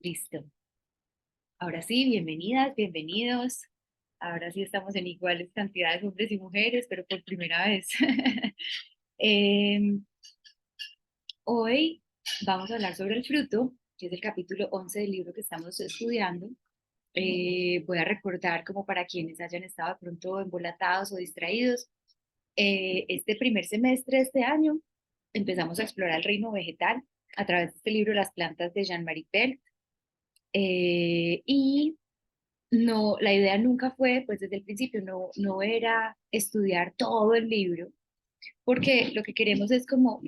Listo. Ahora sí, bienvenidas, bienvenidos. Ahora sí estamos en iguales cantidades hombres y mujeres, pero por primera vez. Em, Hoy vamos a hablar sobre el fruto, que es el capítulo 11 del libro que estamos estudiando. Voy a recordar, como para quienes hayan estado de pronto embolatados o distraídos, este primer semestre de este año empezamos a explorar el reino vegetal a través de este libro Las plantas de Jean-Marie Pelt. Y no, la idea nunca fue, pues desde el principio, no era estudiar todo el libro, porque lo que queremos es como,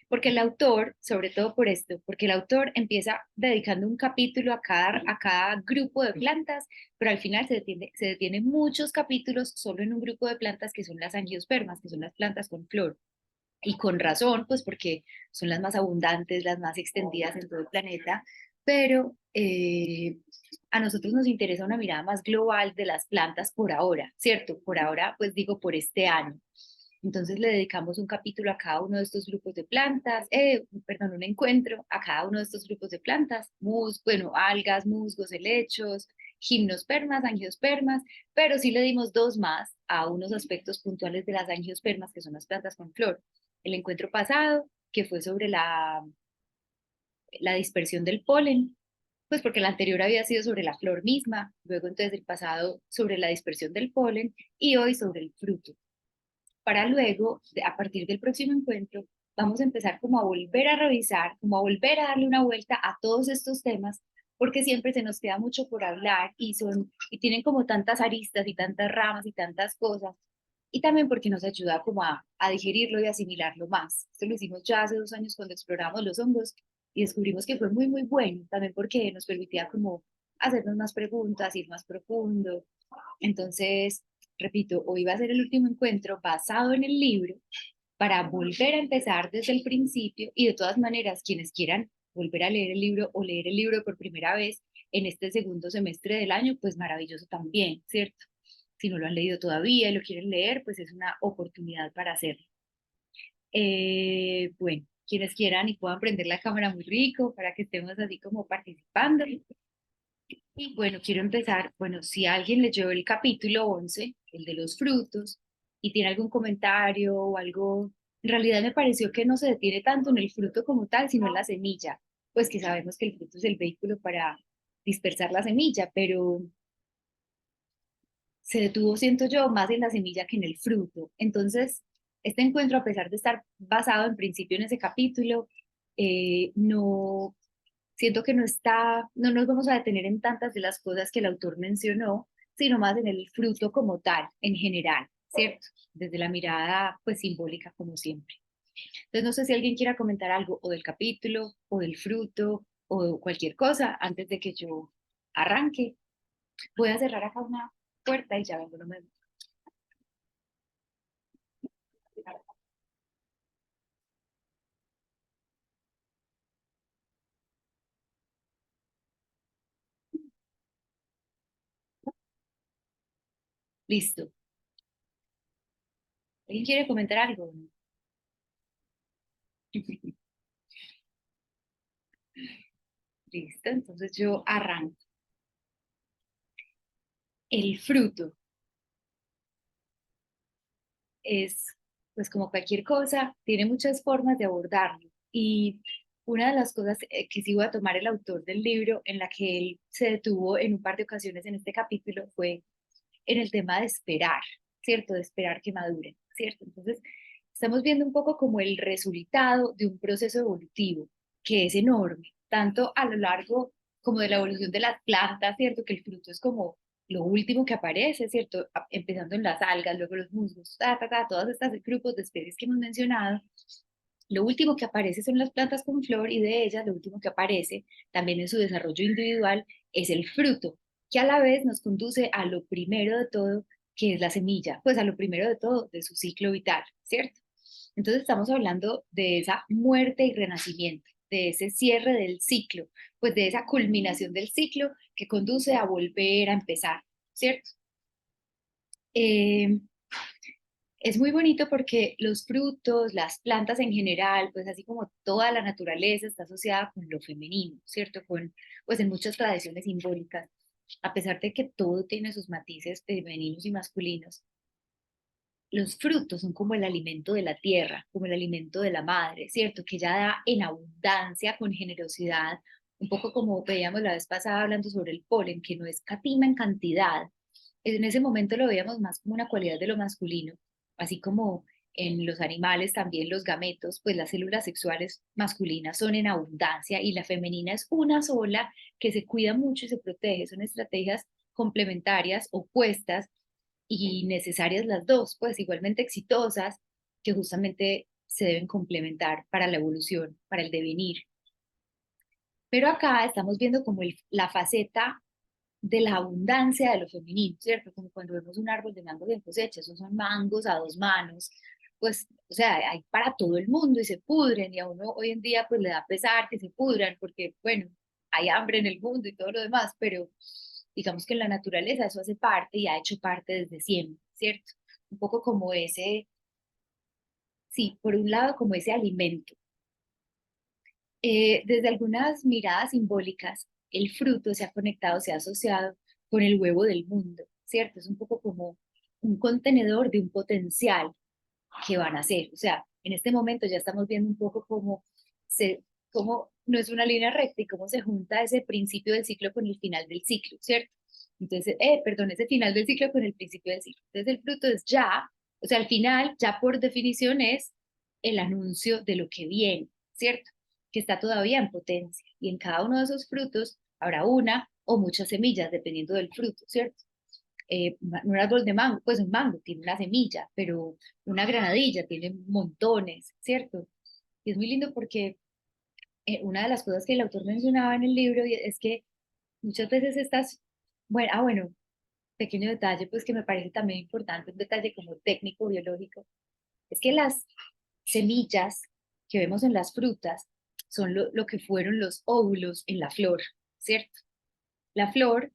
porque el autor, sobre todo por esto, porque el autor empieza dedicando un capítulo a cada grupo de plantas, pero al final se detiene muchos capítulos solo en un grupo de plantas que son las angiospermas, que son las plantas con flor. Y con razón, pues porque son las más abundantes, las más extendidas en todo el planeta, pero a nosotros nos interesa una mirada más global de las plantas por ahora, ¿cierto? Por ahora, pues digo, por este año. Entonces le dedicamos un capítulo a cada uno de estos grupos de plantas, perdón, un encuentro a cada uno de estos grupos de plantas, bueno, algas, musgos, helechos, gimnospermas, angiospermas, pero sí le dimos dos más a unos aspectos puntuales de las angiospermas, que son las plantas con flor. El encuentro pasado, que fue sobre la dispersión del polen, pues porque el anterior había sido sobre la flor misma, luego entonces el pasado sobre la dispersión del polen y hoy sobre el fruto. Para luego, a partir del próximo encuentro, vamos a empezar como a volver a revisar, como a volver a darle una vuelta a todos estos temas, porque siempre se nos queda mucho por hablar y tienen como tantas aristas y tantas ramas y tantas cosas, y también porque nos ayuda como a digerirlo y asimilarlo más. Esto lo hicimos ya hace 2 años cuando exploramos los hongos y descubrimos que fue muy, muy bueno, también porque nos permitía como hacernos más preguntas, ir más profundo. Entonces, repito, hoy va a ser el último encuentro basado en el libro para volver a empezar desde el principio y de todas maneras, quienes quieran volver a leer el libro o leer el libro por primera vez en este segundo semestre del año, pues maravilloso también, ¿cierto? Si no lo han leído todavía y lo quieren leer, pues es una oportunidad para hacerlo. Bueno, quienes quieran y puedan prender la cámara muy rico para que estemos así como participando. Y bueno, quiero empezar, bueno, si alguien leyó el capítulo 11, el de los frutos, y tiene algún comentario o algo, en realidad me pareció que no se detiene tanto en el fruto como tal, sino en la semilla, pues que sabemos que el fruto es el vehículo para dispersar la semilla, pero se detuvo, siento yo, más en la semilla que en el fruto. Entonces, este encuentro, a pesar de estar basado en principio en ese capítulo, no, siento que no nos vamos a detener en tantas de las cosas que el autor mencionó, sino más en el fruto como tal, en general, ¿cierto? Desde la mirada, pues, simbólica, como siempre. Entonces, no sé si alguien quiera comentar algo o del capítulo, o del fruto, o cualquier cosa, antes de que yo arranque. Voy a cerrar acá una puerta y ya vengo, no me... Listo. ¿Alguien quiere comentar algo? Listo, entonces yo arranco. El fruto es, pues como cualquier cosa, tiene muchas formas de abordarlo. Y una de las cosas que sí voy a tomar el autor del libro, en la que él se detuvo en un par de ocasiones en este capítulo, fue en el tema de esperar, ¿cierto? De esperar que madure, ¿cierto? Entonces, estamos viendo un poco como el resultado de un proceso evolutivo que es enorme, tanto a lo largo como de la evolución de las plantas, ¿cierto? Que el fruto es como lo último que aparece, ¿cierto? Empezando en las algas, luego los musgos, todos estos grupos de especies que hemos mencionado. Lo último que aparece son las plantas con flor y de ellas lo último que aparece también en su desarrollo individual es el fruto, que a la vez nos conduce a lo primero de todo, que es la semilla, pues a lo primero de todo, de su ciclo vital, ¿cierto? Entonces estamos hablando de esa muerte y renacimiento, de ese cierre del ciclo, pues de esa culminación del ciclo que conduce a volver a empezar, ¿cierto? Eh, es muy bonito porque los frutos, las plantas en general, pues así como toda la naturaleza está asociada con lo femenino, ¿cierto? Pues en muchas tradiciones simbólicas, a pesar de que todo tiene sus matices femeninos y masculinos, los frutos son como el alimento de la tierra, como el alimento de la madre, ¿cierto? Que ella da en abundancia, con generosidad, un poco como veíamos la vez pasada hablando sobre el polen, que no escatima en cantidad. En ese momento lo veíamos más como una cualidad de lo masculino, así como en los animales también los gametos, pues las células sexuales masculinas son en abundancia y la femenina es una sola que se cuida mucho y se protege. Son estrategias complementarias, opuestas y necesarias las dos, pues igualmente exitosas, que justamente se deben complementar para la evolución, para el devenir. Pero acá estamos viendo como la faceta de la abundancia de lo femenino, ¿cierto? Como cuando vemos un árbol de mangos en cosecha, esos son mangos a dos manos, pues, o sea, hay para todo el mundo y se pudren, y a uno hoy en día pues le da pesar que se pudran, porque, bueno, hay hambre en el mundo y todo lo demás, pero digamos que en la naturaleza eso hace parte y ha hecho parte desde siempre, ¿cierto? Un poco como ese, sí, por un lado como ese alimento. Desde algunas miradas simbólicas, el fruto se ha conectado, se ha asociado con el huevo del mundo, ¿cierto? Es un poco como un contenedor de un potencial que van a hacer. O sea, en este momento ya estamos viendo un poco cómo no es una línea recta y cómo se junta ese principio del ciclo con el final del ciclo, ¿cierto? Entonces, perdón, ese final del ciclo con el principio del ciclo. Entonces, el fruto es ya, o sea, al final, ya por definición es el anuncio de lo que viene, ¿cierto? Que está todavía en potencia. Y en cada uno de esos frutos habrá una o muchas semillas, dependiendo del fruto, ¿cierto? Un árbol de mango, pues un mango tiene una semilla, pero una granadilla tiene montones, ¿cierto? Y es muy lindo porque una de las cosas que el autor mencionaba en el libro es que muchas veces estas, bueno, pequeño detalle, pues que me parece también importante, un detalle como técnico, biológico, es que las semillas que vemos en las frutas son lo que fueron los óvulos en la flor, ¿cierto? La flor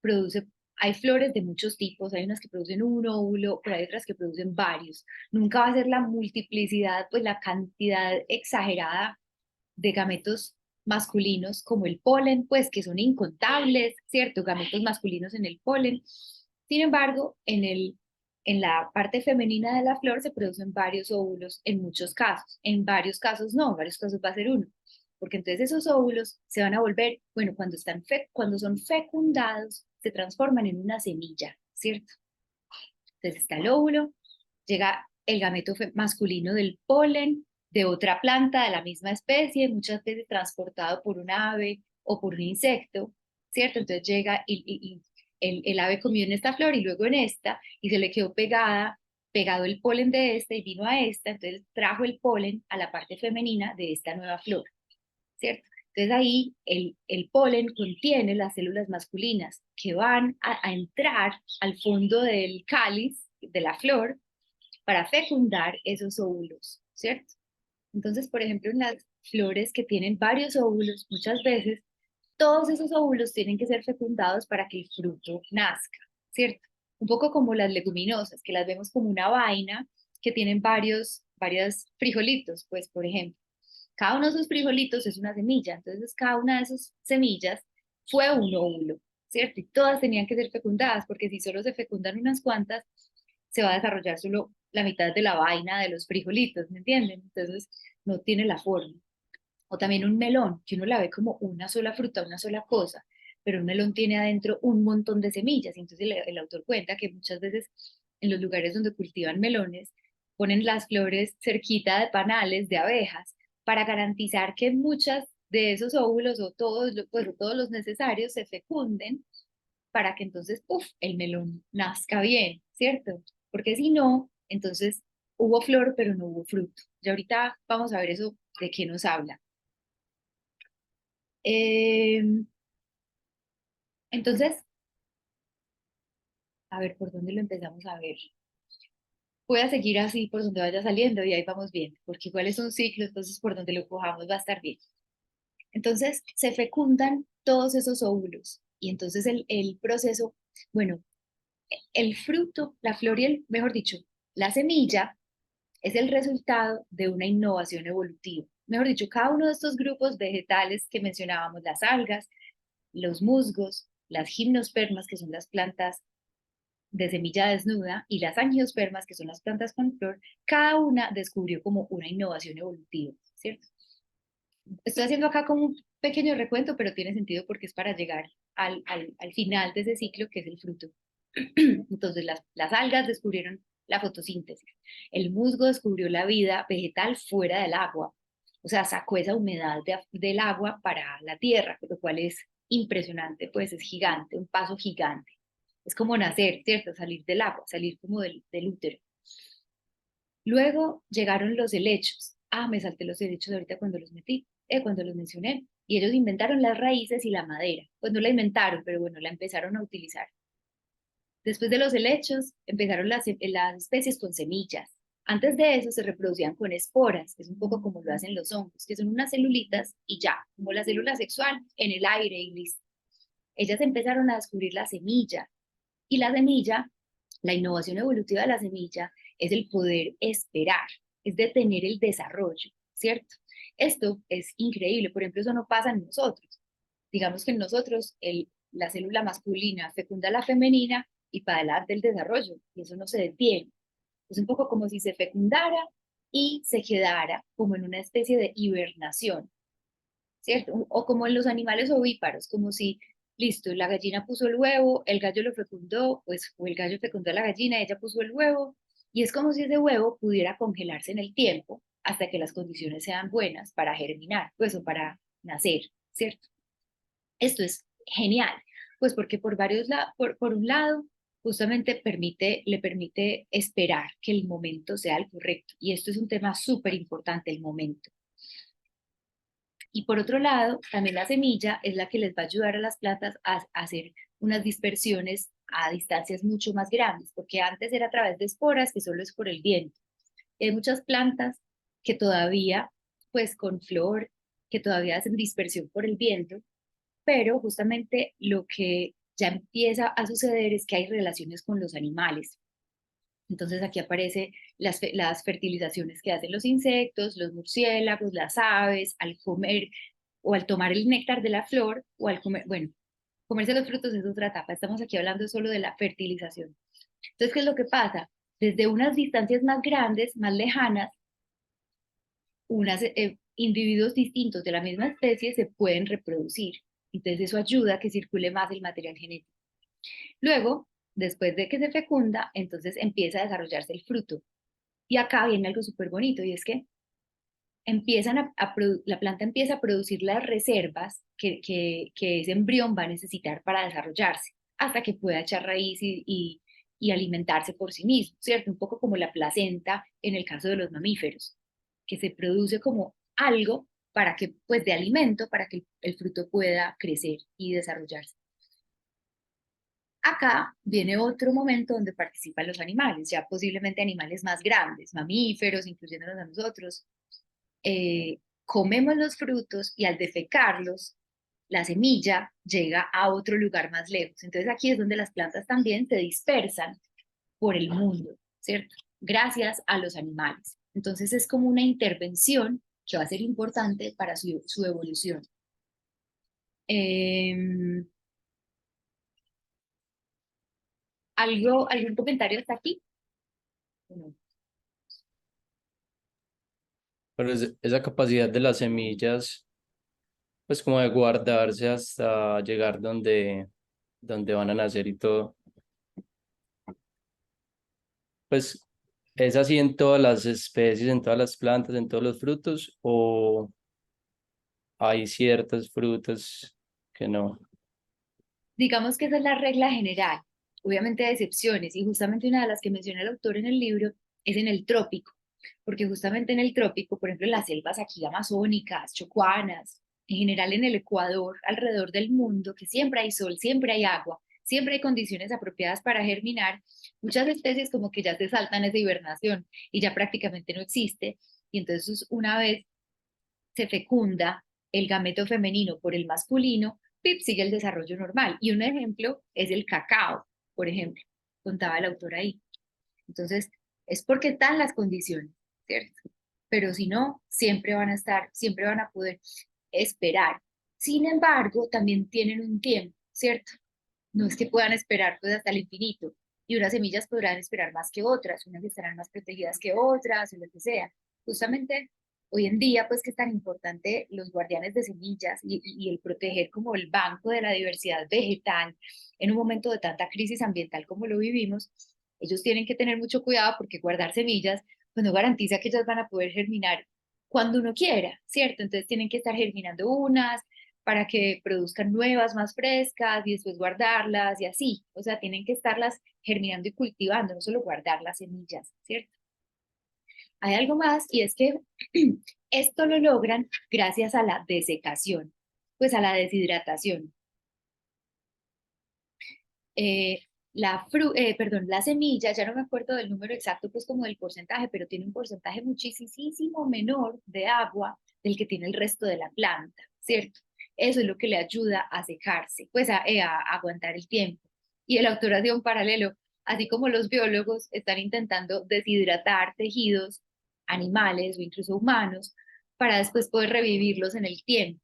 produce, hay flores de muchos tipos, hay unas que producen un óvulo, pero hay otras que producen varios. Nunca va a ser la multiplicidad, pues la cantidad exagerada de gametos masculinos como el polen, pues que son incontables, ¿cierto? Gametos masculinos en el polen. Sin embargo, en la parte femenina de la flor se producen varios óvulos en muchos casos. En varios casos no, en varios casos va a ser uno. Porque entonces esos óvulos se van a volver, bueno, cuando son fecundados, se transforman en una semilla, ¿cierto? Entonces está el óvulo, llega el gameto masculino del polen de otra planta de la misma especie, muchas veces transportado por un ave o por un insecto, ¿cierto? Entonces llega y el ave comió en esta flor y luego en esta, y se le quedó pegado el polen de esta y vino a esta, entonces trajo el polen a la parte femenina de esta nueva flor, ¿cierto? Entonces ahí el polen contiene las células masculinas que van a entrar al fondo del cáliz de la flor para fecundar esos óvulos, ¿cierto? Entonces, por ejemplo, en las flores que tienen varios óvulos, muchas veces todos esos óvulos tienen que ser fecundados para que el fruto nazca, ¿cierto? Un poco como las leguminosas, que las vemos como una vaina que tienen varios frijolitos, pues, por ejemplo. Cada uno de esos frijolitos es una semilla, entonces cada una de esas semillas fue un óvulo, ¿cierto? Y todas tenían que ser fecundadas, porque si solo se fecundan unas cuantas, se va a desarrollar solo la mitad de la vaina de los frijolitos, ¿me entienden? Entonces no tiene la forma. O también un melón, que uno la ve como una sola fruta, una sola cosa, pero un melón tiene adentro un montón de semillas. Y entonces el autor cuenta que muchas veces en los lugares donde cultivan melones ponen las flores cerquita de panales de abejas para garantizar que muchas de esos óvulos o todos, pues, todos los necesarios se fecunden para que entonces, el melón nazca bien, ¿cierto? Porque si no, entonces hubo flor, pero no hubo fruto. Y ahorita vamos a ver eso de qué nos habla. Eh, entonces, a ver, ¿por dónde lo empezamos a ver? Voy a seguir así por donde vaya saliendo y ahí vamos bien, porque igual es un ciclo, entonces por donde lo cojamos va a estar bien. Entonces, se fecundan todos esos óvulos y entonces el proceso, bueno, el fruto, la flor y mejor dicho, La semilla es el resultado de una innovación evolutiva. Mejor dicho, cada uno de estos grupos vegetales que mencionábamos, las algas, los musgos, las gimnospermas, que son las plantas de semilla desnuda, y las angiospermas, que son las plantas con flor, cada una descubrió como una innovación evolutiva, ¿cierto? Estoy haciendo acá como un pequeño recuento, pero tiene sentido porque es para llegar al final de ese ciclo, que es el fruto. Entonces, las algas descubrieron la fotosíntesis. El musgo descubrió la vida vegetal fuera del agua. O sea, sacó esa humedad del agua para la tierra, lo cual es impresionante, pues es gigante, un paso gigante. Es como nacer, ¿cierto? Salir del agua, salir como del útero. Luego llegaron los helechos. Ah, me salté los helechos ahorita cuando los metí, cuando los mencioné. Y ellos inventaron las raíces y la madera. Pues no la inventaron, pero bueno, la empezaron a utilizar. Después de los helechos, empezaron las especies con semillas. Antes de eso se reproducían con esporas, que es un poco como lo hacen los hongos, que son unas celulitas y ya, como la célula sexual, en el aire y listo. Ellas empezaron a descubrir la semilla. Y la semilla, la innovación evolutiva de la semilla, es el poder esperar, es detener el desarrollo, ¿cierto? Esto es increíble, por ejemplo, eso no pasa en nosotros. Digamos que en nosotros la célula masculina fecunda a la femenina y para adelante el desarrollo, y eso no se detiene. Es un poco como si se fecundara y se quedara como en una especie de hibernación, ¿cierto? O como en los animales ovíparos, como si, listo, la gallina puso el huevo, el gallo lo fecundó, pues, o el gallo fecundó a la gallina, ella puso el huevo, y es como si ese huevo pudiera congelarse en el tiempo hasta que las condiciones sean buenas para germinar, pues, o para nacer, ¿cierto? Esto es genial, pues porque por un lado, justamente le permite esperar que el momento sea el correcto. Y esto es un tema súper importante, el momento. Y por otro lado, también la semilla es la que les va a ayudar a las plantas a hacer unas dispersiones a distancias mucho más grandes, porque antes era a través de esporas, que solo es por el viento. Hay muchas plantas que todavía, pues con flor, que todavía hacen dispersión por el viento, pero justamente lo que ya empieza a suceder es que hay relaciones con los animales. Entonces aquí aparecen las fertilizaciones que hacen los insectos, los murciélagos, las aves, al comer o al tomar el néctar de la flor o al comer, bueno, comerse los frutos es otra etapa, estamos aquí hablando solo de la fertilización. Entonces, ¿qué es lo que pasa? Desde unas distancias más grandes, más lejanas, individuos distintos de la misma especie se pueden reproducir. Entonces eso ayuda a que circule más el material genético. Luego, después de que se fecunda, entonces empieza a desarrollarse el fruto. Y acá viene algo súper bonito y es que la planta empieza a producir las reservas que ese embrión va a necesitar para desarrollarse hasta que pueda echar raíz y alimentarse por sí mismo, ¿cierto? Un poco como la placenta en el caso de los mamíferos, que se produce como algo para que, pues de alimento, para que el fruto pueda crecer y desarrollarse. Acá viene otro momento donde participan los animales, ya posiblemente animales más grandes, mamíferos, incluyéndonos a nosotros. Comemos los frutos y al defecarlos, la semilla llega a otro lugar más lejos. Entonces aquí es donde las plantas también se dispersan por el mundo, ¿cierto? Gracias a los animales. Entonces es como una intervención que va a ser importante para su evolución. Eh, ¿Algún comentario hasta aquí? No. Pero esa capacidad de las semillas, pues como de guardarse hasta llegar donde van a nacer y todo, pues es así en todas las especies, en todas las plantas, en todos los frutos, o hay ciertas frutas que no. Digamos que esa es la regla general. Obviamente hay excepciones y justamente una de las que menciona el autor en el libro es en el trópico, porque justamente en el trópico, por ejemplo, en las selvas aquí amazónicas, chocuanas, en general en el Ecuador, alrededor del mundo, que siempre hay sol, siempre hay agua, siempre hay condiciones apropiadas para germinar, muchas especies como que ya se saltan esa hibernación y ya prácticamente no existe. Y entonces una vez se fecunda el gameto femenino por el masculino, ¡pip!, sigue el desarrollo normal. Y un ejemplo es el cacao, por ejemplo, contaba el autor ahí. Entonces, Es porque están las condiciones, ¿cierto? Pero si no, siempre van a estar, siempre van a poder esperar. Sin embargo, también tienen un tiempo, ¿cierto? No es que puedan esperar pues hasta el infinito. Y unas semillas podrán esperar más que otras, unas estarán más protegidas que otras, o lo que sea. Justamente hoy en día, pues que es tan importante los guardianes de semillas y el proteger como el banco de la diversidad vegetal en un momento de tanta crisis ambiental como lo vivimos, ellos tienen que tener mucho cuidado porque guardar semillas pues no garantiza que ellas van a poder germinar cuando uno quiera, ¿cierto? Entonces tienen que estar germinando unas, para que produzcan nuevas más frescas y después guardarlas y así. O sea, tienen que estarlas germinando y cultivando, no solo guardar las semillas, ¿cierto? Hay algo más y es que esto lo logran gracias a la desecación, pues a la deshidratación. Eh, perdón, la semilla, ya no me acuerdo del número exacto, pues como del porcentaje, pero tiene un porcentaje muchísimo menor de agua del que tiene el resto de la planta, ¿cierto? Eso es lo que le ayuda a secarse, pues a aguantar el tiempo. Y el autor hacía un paralelo, así como los biólogos están intentando deshidratar tejidos, animales o incluso humanos, para después poder revivirlos en el tiempo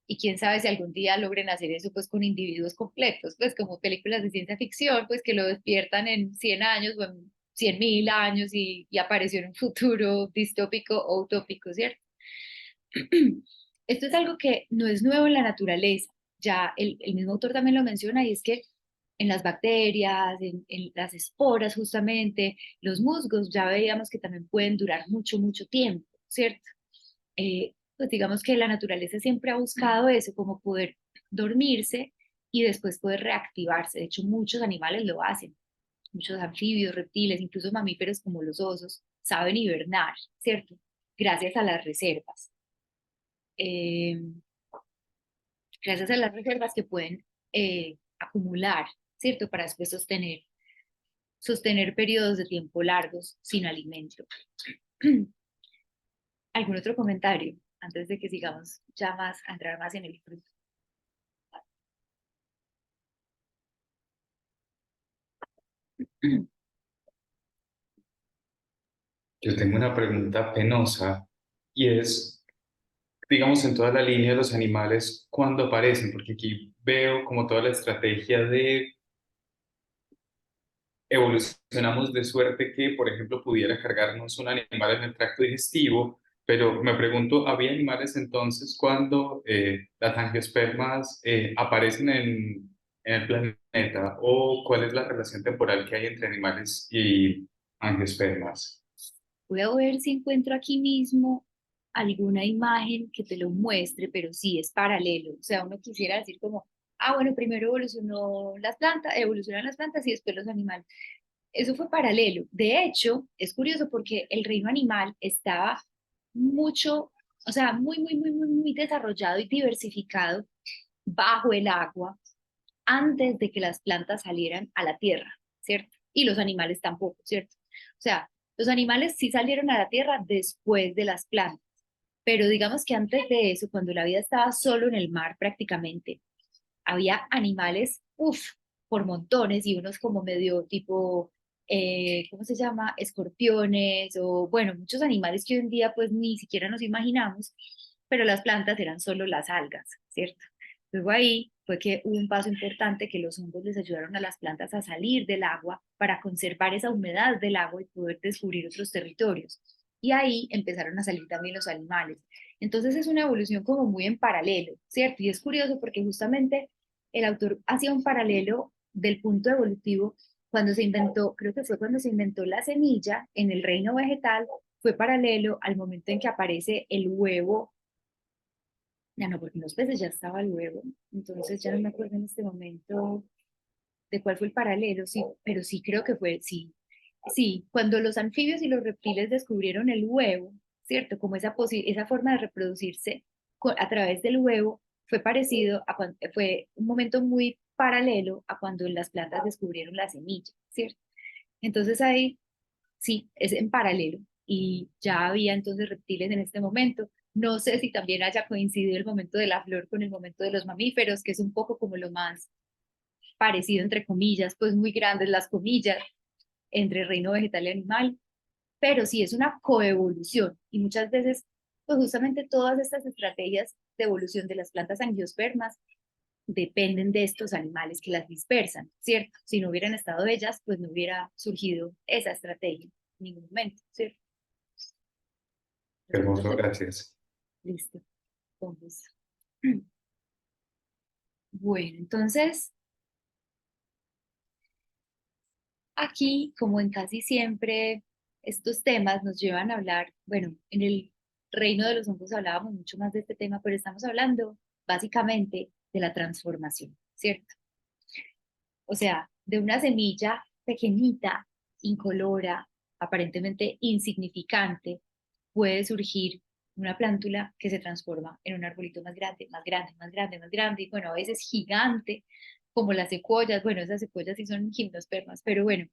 y quién sabe si algún día logren hacer eso pues con individuos completos, pues como películas de ciencia ficción, pues que lo despiertan en 100 años o en 100.000 años y apareció en un futuro distópico o utópico, ¿cierto? Esto es algo que no es nuevo en la naturaleza, ya el mismo autor también lo menciona y es que en las bacterias, en las esporas justamente, los musgos, ya veíamos que también pueden durar mucho tiempo, ¿cierto? Pues digamos que la naturaleza siempre ha buscado eso, como poder dormirse y después poder reactivarse. De hecho, muchos animales lo hacen, muchos anfibios, reptiles, incluso mamíferos como los osos, saben hibernar, ¿cierto? Gracias a las reservas. Eh, Gracias a las reservas que pueden acumular, ¿cierto? Para después sostener periodos de tiempo largos sin alimento. ¿Algún otro comentario antes de que sigamos ya más, a entrar más en el fruto? Yo tengo una pregunta penosa y es, digamos, en toda la línea de los animales, ¿cuándo aparecen? Porque aquí veo como toda la estrategia de evolucionamos de suerte que, por ejemplo, pudiera cargarnos un animal en el tracto digestivo, pero me pregunto, ¿había animales entonces cuando las angiospermas aparecen en el planeta o cuál es la relación temporal que hay entre animales y angiospermas? Voy a ver si encuentro aquí mismo alguna imagen que te lo muestre, pero sí es paralelo. O sea, uno quisiera decir como, ah, bueno, primero evolucionan las plantas y después los animales. Eso fue paralelo. De hecho, es curioso porque el reino animal estaba mucho, o sea, muy desarrollado y diversificado bajo el agua antes de que las plantas salieran a la tierra, ¿cierto? Y los animales tampoco, ¿cierto? O sea, los animales sí salieron a la tierra después de las plantas, pero digamos que antes de eso, cuando la vida estaba solo en el mar prácticamente, había animales, uff, por montones y unos como medio tipo, ¿cómo se llama? Escorpiones o bueno, muchos animales que hoy en día pues ni siquiera nos imaginamos, pero las plantas eran solo las algas, ¿cierto? Luego ahí fue que hubo un paso importante que los hongos les ayudaron a las plantas a salir del agua para conservar esa humedad del agua y poder descubrir otros territorios. Y ahí empezaron a salir también los animales. Entonces es una evolución como muy en paralelo, ¿cierto? Y es curioso porque justamente el autor hacía un paralelo del punto evolutivo cuando se inventó, creo que fue cuando se inventó la semilla en el reino vegetal, fue paralelo al momento en que aparece el huevo. Ya no, porque en los peces ya estaba el huevo, entonces ya no me acuerdo en este momento de cuál fue el paralelo, sí, pero sí creo que fue, sí, sí, cuando los anfibios y los reptiles descubrieron el huevo, ¿cierto? Como esa forma de reproducirse a través del huevo fue parecido a cuando, fue un momento muy paralelo a cuando las plantas descubrieron la semilla, ¿cierto? Entonces ahí sí, es en paralelo y ya había entonces reptiles en este momento. No sé si también haya coincidido el momento de la flor con el momento de los mamíferos, que es un poco como lo más parecido, entre comillas, pues muy grandes las comillas, entre reino vegetal y animal, pero sí es una coevolución y muchas veces, pues justamente todas estas estrategias de evolución de las plantas angiospermas dependen de estos animales que las dispersan, ¿cierto? Si no hubieran estado ellas, pues no hubiera surgido esa estrategia en ningún momento, ¿cierto? Entonces, Hermoso, gracias. listo. Entonces, bueno, entonces, aquí, como en casi siempre, estos temas nos llevan a hablar, bueno, en el reino de los hongos hablábamos mucho más de este tema, pero estamos hablando básicamente de la transformación, ¿cierto? O sea, de una semilla pequeñita, incolora, aparentemente insignificante, puede surgir una plántula que se transforma en un arbolito más grande, más grande, más grande, más grande, y bueno, a veces gigante, como las secuoyas. Bueno, esas secuoyas sí son gimnospermas, pero bueno,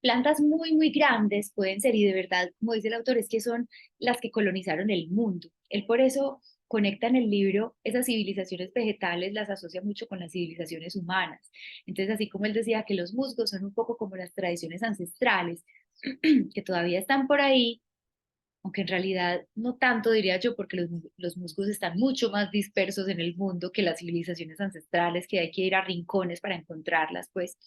plantas muy, muy grandes pueden ser, y de verdad, como dice el autor, es que son las que colonizaron el mundo. Él por eso conecta en el libro esas civilizaciones vegetales, las asocia mucho con las civilizaciones humanas. Entonces, así como él decía que los musgos son un poco como las tradiciones ancestrales, que todavía están por ahí, aunque en realidad no tanto diría yo, porque los musgos están mucho más dispersos en el mundo que las civilizaciones ancestrales, que hay que ir a rincones para encontrarlas, pues.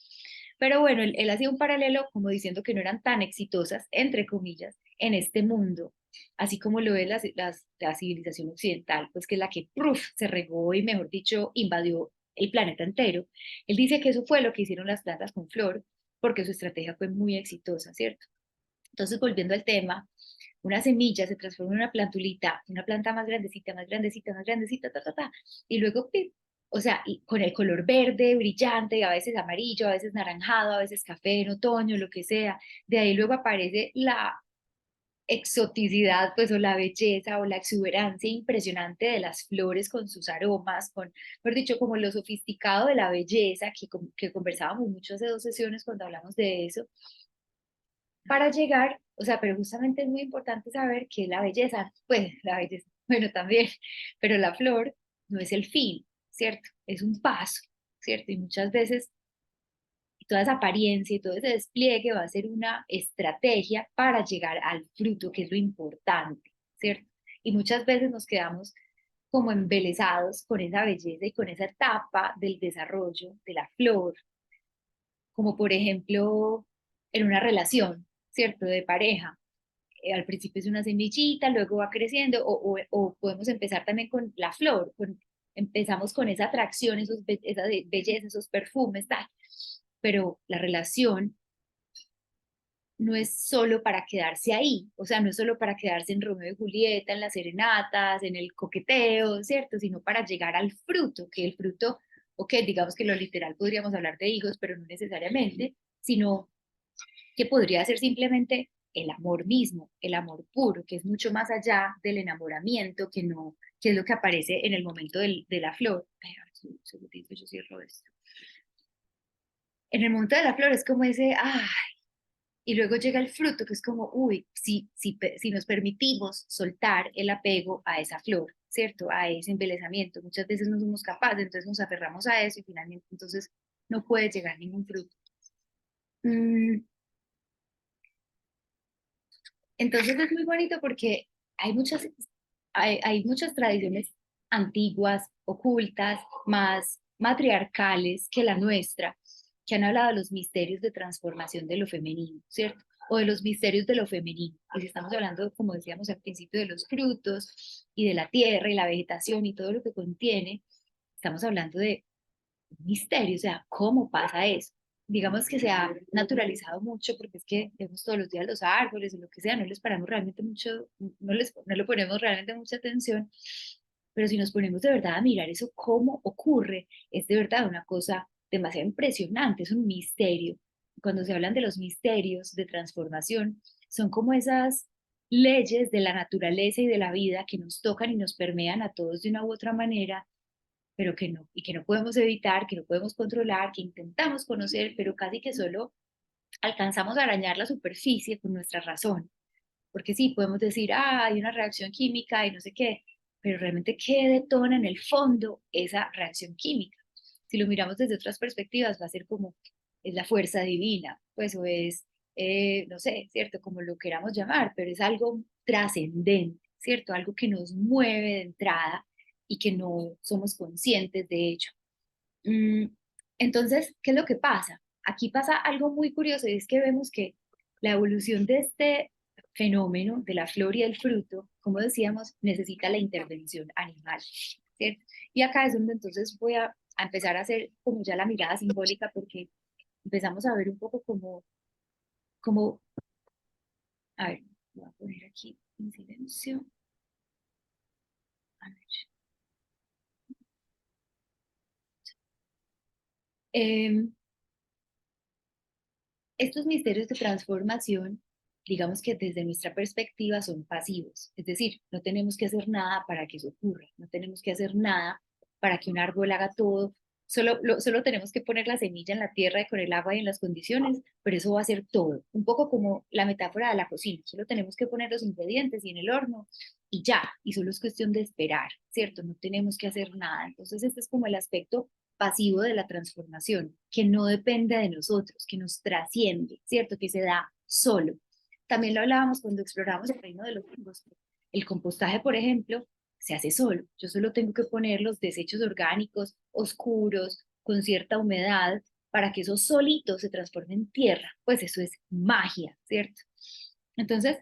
Pero bueno, él hacía un paralelo como diciendo que no eran tan exitosas, entre comillas, en este mundo, así como lo es la civilización occidental, pues que es la que se regó y, mejor dicho, invadió el planeta entero. Él dice que eso fue lo que hicieron las plantas con flor, porque su estrategia fue muy exitosa, ¿cierto? Entonces, volviendo al tema, una semilla se transforma en una plantulita, una planta más grandecita, más grandecita, más grandecita, ta, ta, ta, y luego, ¡pip! O sea, y con el color verde, brillante, a veces amarillo, a veces naranjado, a veces café en otoño, lo que sea. De ahí luego aparece la exoticidad, pues, o la belleza, o la exuberancia impresionante de las flores con sus aromas, con, mejor dicho, como lo sofisticado de la belleza, que conversábamos mucho hace 2 sesiones cuando hablamos de eso, para llegar, o sea, pero justamente es muy importante saber que la belleza, pues la belleza, bueno, también, pero la flor no es el fin, ¿cierto? Es un paso, ¿cierto? Y muchas veces toda esa apariencia y todo ese despliegue va a ser una estrategia para llegar al fruto, que es lo importante, ¿cierto? Y muchas veces nos quedamos como embelesados con esa belleza y con esa etapa del desarrollo de la flor, como por ejemplo en una relación, ¿cierto? De pareja. Al principio es una semillita, luego va creciendo, o podemos empezar también con la flor, empezamos con esa atracción, esa belleza, esos perfumes, tal. Pero la relación no es solo para quedarse ahí, o sea, no es solo para quedarse en Romeo y Julieta, en las serenatas, en el coqueteo, ¿cierto? Sino para llegar al fruto, que el fruto, ok, digamos que lo literal podríamos hablar de hijos, pero no necesariamente, sino que podría ser simplemente el amor mismo, el amor puro, que es mucho más allá del enamoramiento, que no, que es lo que aparece en el momento de la flor. Ay, a ver, un segundito, yo cierro esto. En el momento de la flor es como ese, ah, y luego llega el fruto, que es como, uy, si nos permitimos soltar el apego a esa flor, ¿cierto? A ese embelezamiento. Muchas veces no somos capaces, entonces nos aferramos a eso y finalmente entonces no puede llegar ningún fruto. Mm, Entonces es muy bonito porque hay muchas tradiciones antiguas, ocultas, más matriarcales que la nuestra, que han hablado de los misterios de transformación de lo femenino, ¿cierto? O de los misterios de lo femenino. Y si estamos hablando, como decíamos al principio, de los frutos y de la tierra y la vegetación y todo lo que contiene, estamos hablando de misterio, o sea, ¿cómo pasa eso? Digamos que se ha naturalizado mucho porque es que vemos todos los días los árboles o lo que sea, no les paramos realmente mucho, no le ponemos realmente mucha atención, pero si nos ponemos de verdad a mirar eso, cómo ocurre, es de verdad una cosa demasiado impresionante, es un misterio. Cuando se hablan de los misterios de transformación, son como esas leyes de la naturaleza y de la vida que nos tocan y nos permean a todos de una u otra manera, pero que no, y que no podemos evitar, que no podemos controlar, que intentamos conocer, pero casi que solo alcanzamos a arañar la superficie con nuestra razón. Porque sí, podemos decir, ah, hay una reacción química y no sé qué, pero realmente qué detona en el fondo esa reacción química. Si lo miramos desde otras perspectivas, va a ser como, es la fuerza divina, pues, o es no sé, ¿cierto? Como lo queramos llamar, pero es algo trascendente, ¿cierto? Algo que nos mueve de entrada y que no somos conscientes de ello. Mm, Entonces, ¿qué es lo que pasa? Aquí pasa algo muy curioso y es que vemos que la evolución de este fenómeno de la flor y el fruto, como decíamos, necesita la intervención animal, ¿cierto? Y acá es donde entonces voy a empezar a hacer como ya la mirada simbólica porque empezamos a ver un poco como, a ver, voy a poner aquí en silencio. A ver. Em, Estos misterios de transformación, digamos que desde nuestra perspectiva son pasivos, es decir, no tenemos que hacer nada para que eso ocurra, no tenemos que hacer nada para que un árbol haga todo, solo tenemos que poner la semilla en la tierra y con el agua y en las condiciones, pero eso va a hacer todo, un poco como la metáfora de la cocina, solo tenemos que poner los ingredientes y en el horno y ya, y solo es cuestión de esperar, ¿cierto? No tenemos que hacer nada, entonces este es como el aspecto pasivo de la transformación, que no depende de nosotros, que nos trasciende, ¿cierto? Que se da solo. También lo hablábamos cuando exploramos el reino de los hongos. El compostaje, por ejemplo, se hace solo. Yo solo tengo que poner los desechos orgánicos oscuros, con cierta humedad, para que eso solito se transforme en tierra. Pues eso es magia, ¿cierto? Entonces,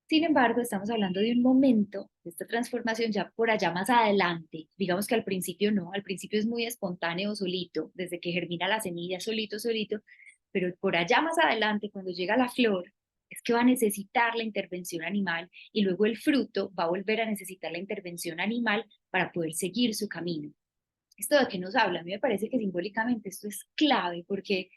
sin embargo, estamos hablando de un momento de esta transformación ya por allá más adelante. Digamos que al principio no, al principio es muy espontáneo, solito, desde que germina la semilla, solito, solito, pero por allá más adelante, cuando llega la flor, es que va a necesitar la intervención animal y luego el fruto va a volver a necesitar la intervención animal para poder seguir su camino. ¿Esto de qué nos habla? A mí me parece que simbólicamente esto es clave porque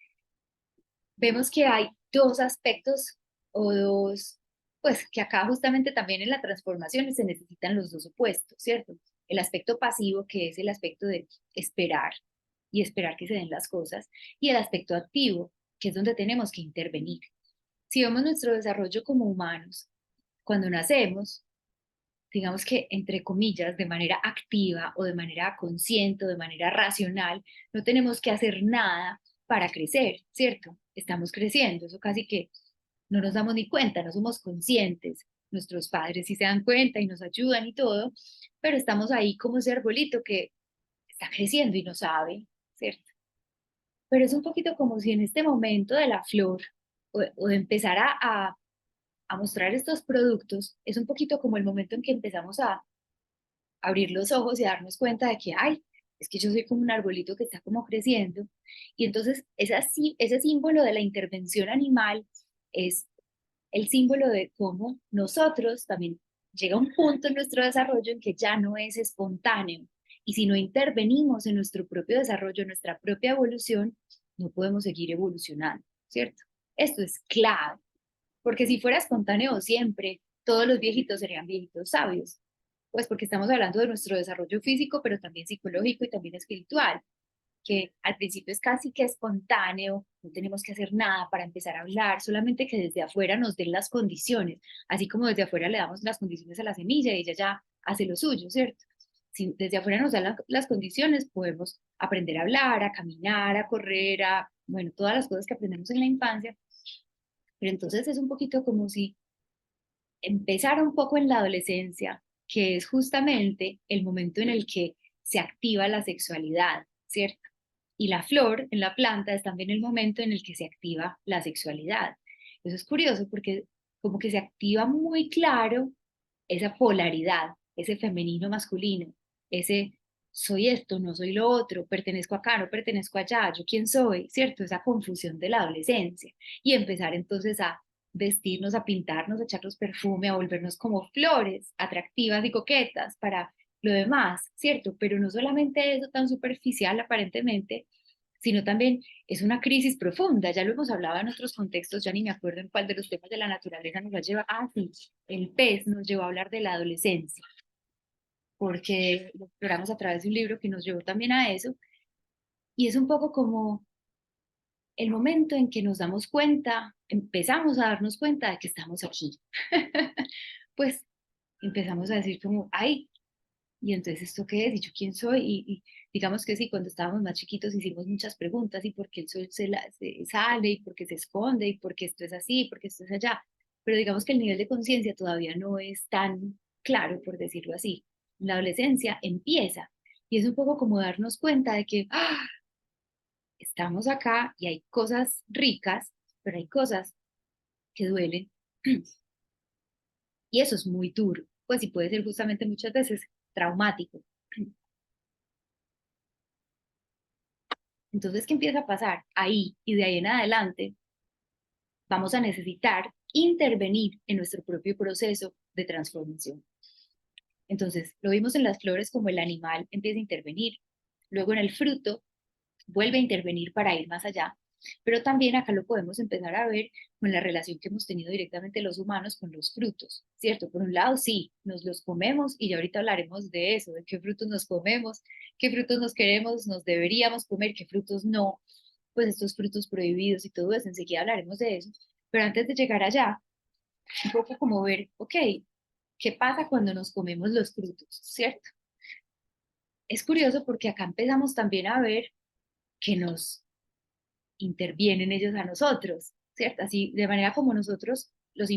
vemos que hay dos aspectos o dos, pues que acá justamente también en la transformación se necesitan los dos opuestos, ¿cierto? El aspecto pasivo, que es el aspecto de esperar y esperar que se den las cosas, y el aspecto activo, que es donde tenemos que intervenir. Si vemos nuestro desarrollo como humanos, cuando nacemos, digamos que entre comillas, de manera activa o de manera consciente o de manera racional, no tenemos que hacer nada para crecer, ¿cierto? Estamos creciendo, eso casi que no nos damos ni cuenta, no somos conscientes. Nuestros padres sí se dan cuenta y nos ayudan y todo, pero estamos ahí como ese arbolito que está creciendo y no sabe, ¿cierto? Pero es un poquito como si en este momento de la flor o de empezar a mostrar estos productos, es un poquito como el momento en que empezamos a abrir los ojos y darnos cuenta de que, ay, es que yo soy como un arbolito que está como creciendo. Y entonces ese símbolo de la intervención animal es el símbolo de cómo nosotros también llega un punto en nuestro desarrollo en que ya no es espontáneo. Y si no intervenimos en nuestro propio desarrollo, en nuestra propia evolución, no podemos seguir evolucionando, ¿cierto? Esto es clave, porque si fuera espontáneo siempre, todos los viejitos serían viejitos sabios, pues porque estamos hablando de nuestro desarrollo físico, pero también psicológico y también espiritual, que al principio es casi que espontáneo, no tenemos que hacer nada para empezar a hablar, solamente que desde afuera nos den las condiciones, así como desde afuera le damos las condiciones a la semilla y ella ya hace lo suyo, ¿cierto? Si desde afuera nos dan las condiciones, podemos aprender a hablar, a caminar, a correr, bueno, todas las cosas que aprendemos en la infancia, pero entonces es un poquito como si empezara un poco en la adolescencia, que es justamente el momento en el que se activa la sexualidad, ¿cierto? Y la flor en la planta es también el momento en el que se activa la sexualidad. Eso es curioso porque como que se activa muy claro esa polaridad, ese femenino masculino, ese soy esto, no soy lo otro, pertenezco acá, no pertenezco allá, yo quién soy, ¿cierto? Esa confusión de la adolescencia. Y empezar entonces a vestirnos, a pintarnos, a echarnos perfume, a volvernos como flores atractivas y coquetas para lo demás, ¿cierto? Pero no solamente eso tan superficial aparentemente, sino también es una crisis profunda, ya lo hemos hablado en otros contextos, ya ni me acuerdo en cuál de los temas de la naturaleza nos la lleva, sí, el pez nos llevó a hablar de la adolescencia, porque lo exploramos a través de un libro que nos llevó también a eso, y es un poco como el momento en que nos damos cuenta, empezamos a darnos cuenta de que estamos aquí. Pues empezamos a decir como, ay, Y entonces, ¿esto qué es? ¿Y yo quién soy? Y digamos que sí, cuando estábamos más chiquitos hicimos muchas preguntas, ¿y por qué el sol se sale? ¿Y por qué se esconde? ¿Y por qué esto es así? ¿Y por qué esto es allá? Pero digamos que el nivel de conciencia todavía no es tan claro, por decirlo así. En la adolescencia empieza, y es un poco como darnos cuenta de que estamos acá y hay cosas ricas, pero hay cosas que duelen. Y eso es muy duro, pues y puede ser justamente muchas veces traumático. Entonces, ¿qué empieza a pasar? Ahí y de ahí en adelante vamos a necesitar intervenir en nuestro propio proceso de transformación. Entonces, lo vimos en las flores como el animal empieza a intervenir, luego en el fruto vuelve a intervenir para ir más allá, pero también acá lo podemos empezar a ver con la relación que hemos tenido directamente los humanos con los frutos, ¿cierto? Por un lado, sí, nos los comemos y ya ahorita hablaremos de eso, de qué frutos nos comemos, qué frutos nos queremos, nos deberíamos comer, qué frutos no, pues estos frutos prohibidos y todo eso, enseguida hablaremos de eso, pero antes de llegar allá, un poco como ver, ok, ¿qué pasa cuando nos comemos los frutos, ¿cierto? Es curioso porque acá empezamos también a ver que nos intervienen ellos a nosotros, ¿cierto? Así, de manera como nosotros los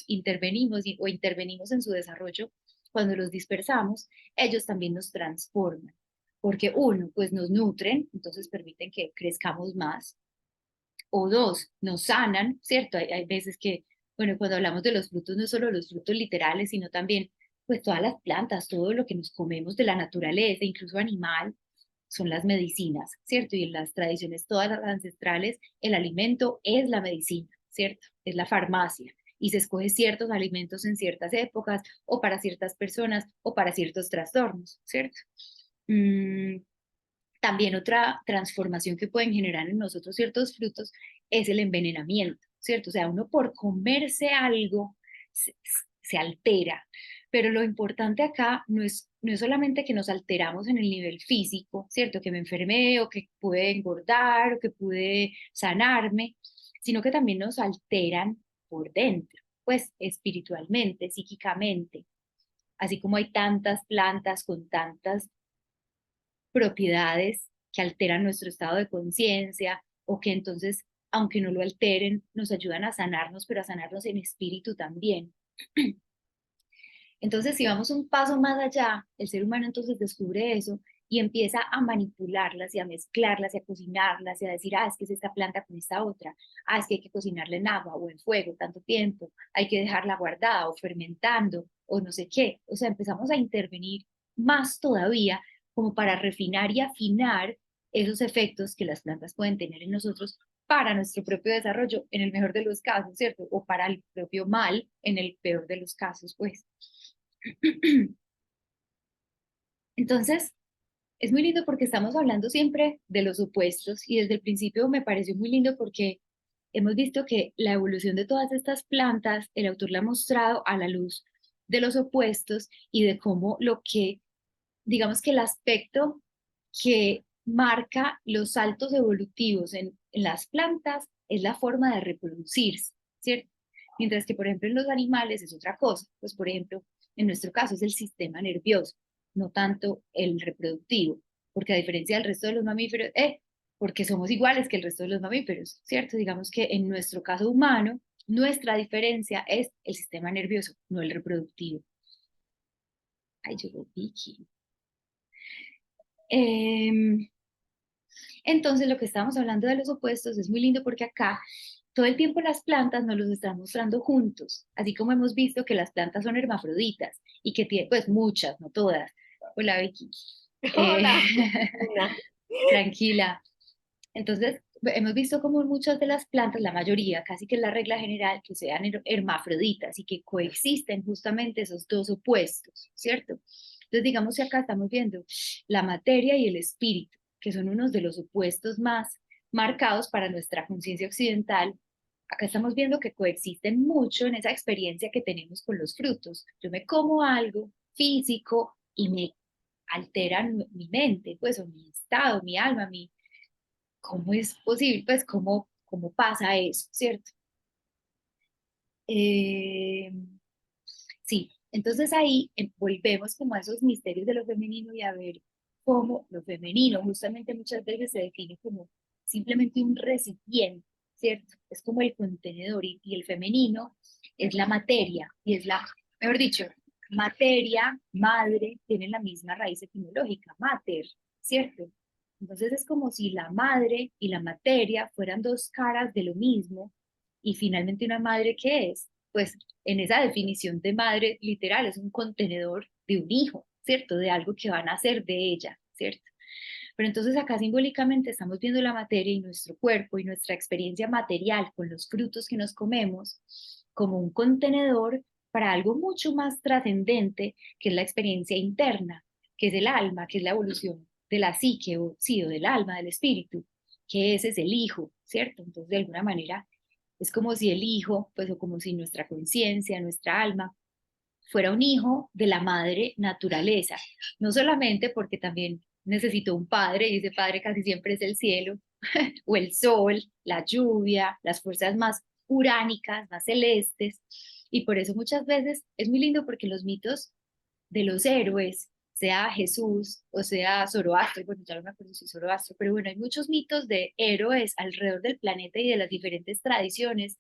intervenimos o intervenimos en su desarrollo, cuando los dispersamos, ellos también nos transforman, porque uno, pues nos nutren, entonces permiten que crezcamos más, o dos, nos sanan, ¿cierto? Hay veces que, bueno, cuando hablamos de los frutos, no solo los frutos literales, sino también, pues todas las plantas, todo lo que nos comemos de la naturaleza, incluso animal, son las medicinas, ¿cierto? Y en las tradiciones todas las ancestrales, el alimento es la medicina, ¿cierto? Es la farmacia. Y se escoge ciertos alimentos en ciertas épocas, o para ciertas personas, o para ciertos trastornos, ¿cierto? Mm, también otra transformación que pueden generar en nosotros ciertos frutos es el envenenamiento, ¿cierto? O sea, uno por comerse algo se, se altera, pero lo importante acá no es solamente que nos alteramos en el nivel físico, ¿cierto? Que me enfermé o que pude engordar o que pude sanarme, sino que también nos alteran por dentro, pues espiritualmente, psíquicamente, así como hay tantas plantas con tantas propiedades que alteran nuestro estado de conciencia o que entonces, aunque no lo alteren, nos ayudan a sanarnos, pero a sanarnos en espíritu también. Entonces, si vamos un paso más allá, el ser humano entonces descubre eso y empieza a manipularlas y a mezclarlas y a cocinarlas y a decir, es que es esta planta con esta otra, es que hay que cocinarla en agua o en fuego tanto tiempo, hay que dejarla guardada o fermentando o no sé qué. O sea, empezamos a intervenir más todavía como para refinar y afinar esos efectos que las plantas pueden tener en nosotros para nuestro propio desarrollo, en el mejor de los casos, ¿cierto? O para el propio mal, en el peor de los casos, pues. Entonces, es muy lindo porque estamos hablando siempre de los opuestos y desde el principio me pareció muy lindo porque hemos visto que la evolución de todas estas plantas, el autor la ha mostrado a la luz de los opuestos y de cómo lo que, digamos que el aspecto que marca los saltos evolutivos en las plantas es la forma de reproducirse, ¿cierto? Mientras que, por ejemplo, en los animales es otra cosa. Pues, por ejemplo, en nuestro caso es el sistema nervioso, no tanto el reproductivo, porque a diferencia del resto de los mamíferos, porque somos iguales que el resto de los mamíferos, ¿cierto? Digamos que en nuestro caso humano, nuestra diferencia es el sistema nervioso, no el reproductivo. Ay, llegó Vicky. Entonces, lo que estamos hablando de los opuestos es muy lindo porque acá todo el tiempo las plantas nos los están mostrando juntos, así como hemos visto que las plantas son hermafroditas y que tienen, pues muchas, no todas. Hola Vicky. Hola. Tranquila. Entonces, hemos visto como muchas de las plantas, la mayoría, casi que es la regla general, que sean hermafroditas y que coexisten justamente esos dos opuestos, ¿cierto? Entonces, digamos que acá estamos viendo la materia y el espíritu, que son unos de los opuestos más marcados para nuestra conciencia occidental. Acá estamos viendo que coexisten mucho en esa experiencia que tenemos con los frutos. Yo me como algo físico y me alteran mi mente, pues, o mi estado, mi alma, ¿cómo es posible? Pues, ¿cómo pasa eso, cierto? Eh, sí, Entonces ahí volvemos como a esos misterios de lo femenino y a ver cómo lo femenino justamente muchas veces se define como simplemente un recipiente, ¿cierto? Es como el contenedor y el femenino es la materia y es la, mejor dicho, materia, madre, tienen la misma raíz etimológica, mater, ¿cierto? Entonces es como si la madre y la materia fueran dos caras de lo mismo y finalmente una madre, ¿qué es? Pues en esa definición de madre literal es un contenedor de un hijo, ¿cierto? De algo que van a hacer de ella, ¿cierto? Pero entonces acá simbólicamente estamos viendo la materia y nuestro cuerpo y nuestra experiencia material con los frutos que nos comemos como un contenedor para algo mucho más trascendente que es la experiencia interna, que es el alma, que es la evolución de la psique o sí, o del alma, del espíritu, que ese es el hijo, ¿cierto? Entonces de alguna manera es como si el hijo, pues o como si nuestra conciencia, nuestra alma fuera un hijo de la madre naturaleza, no solamente porque también necesitó un padre y ese padre casi siempre es el cielo o el sol, la lluvia, las fuerzas más uránicas, más celestes, y por eso muchas veces es muy lindo porque los mitos de los héroes, sea Jesús o sea Zoroastro, bueno, ya no me acuerdo si Zoroastro, pero bueno, hay muchos mitos de héroes alrededor del planeta y de las diferentes tradiciones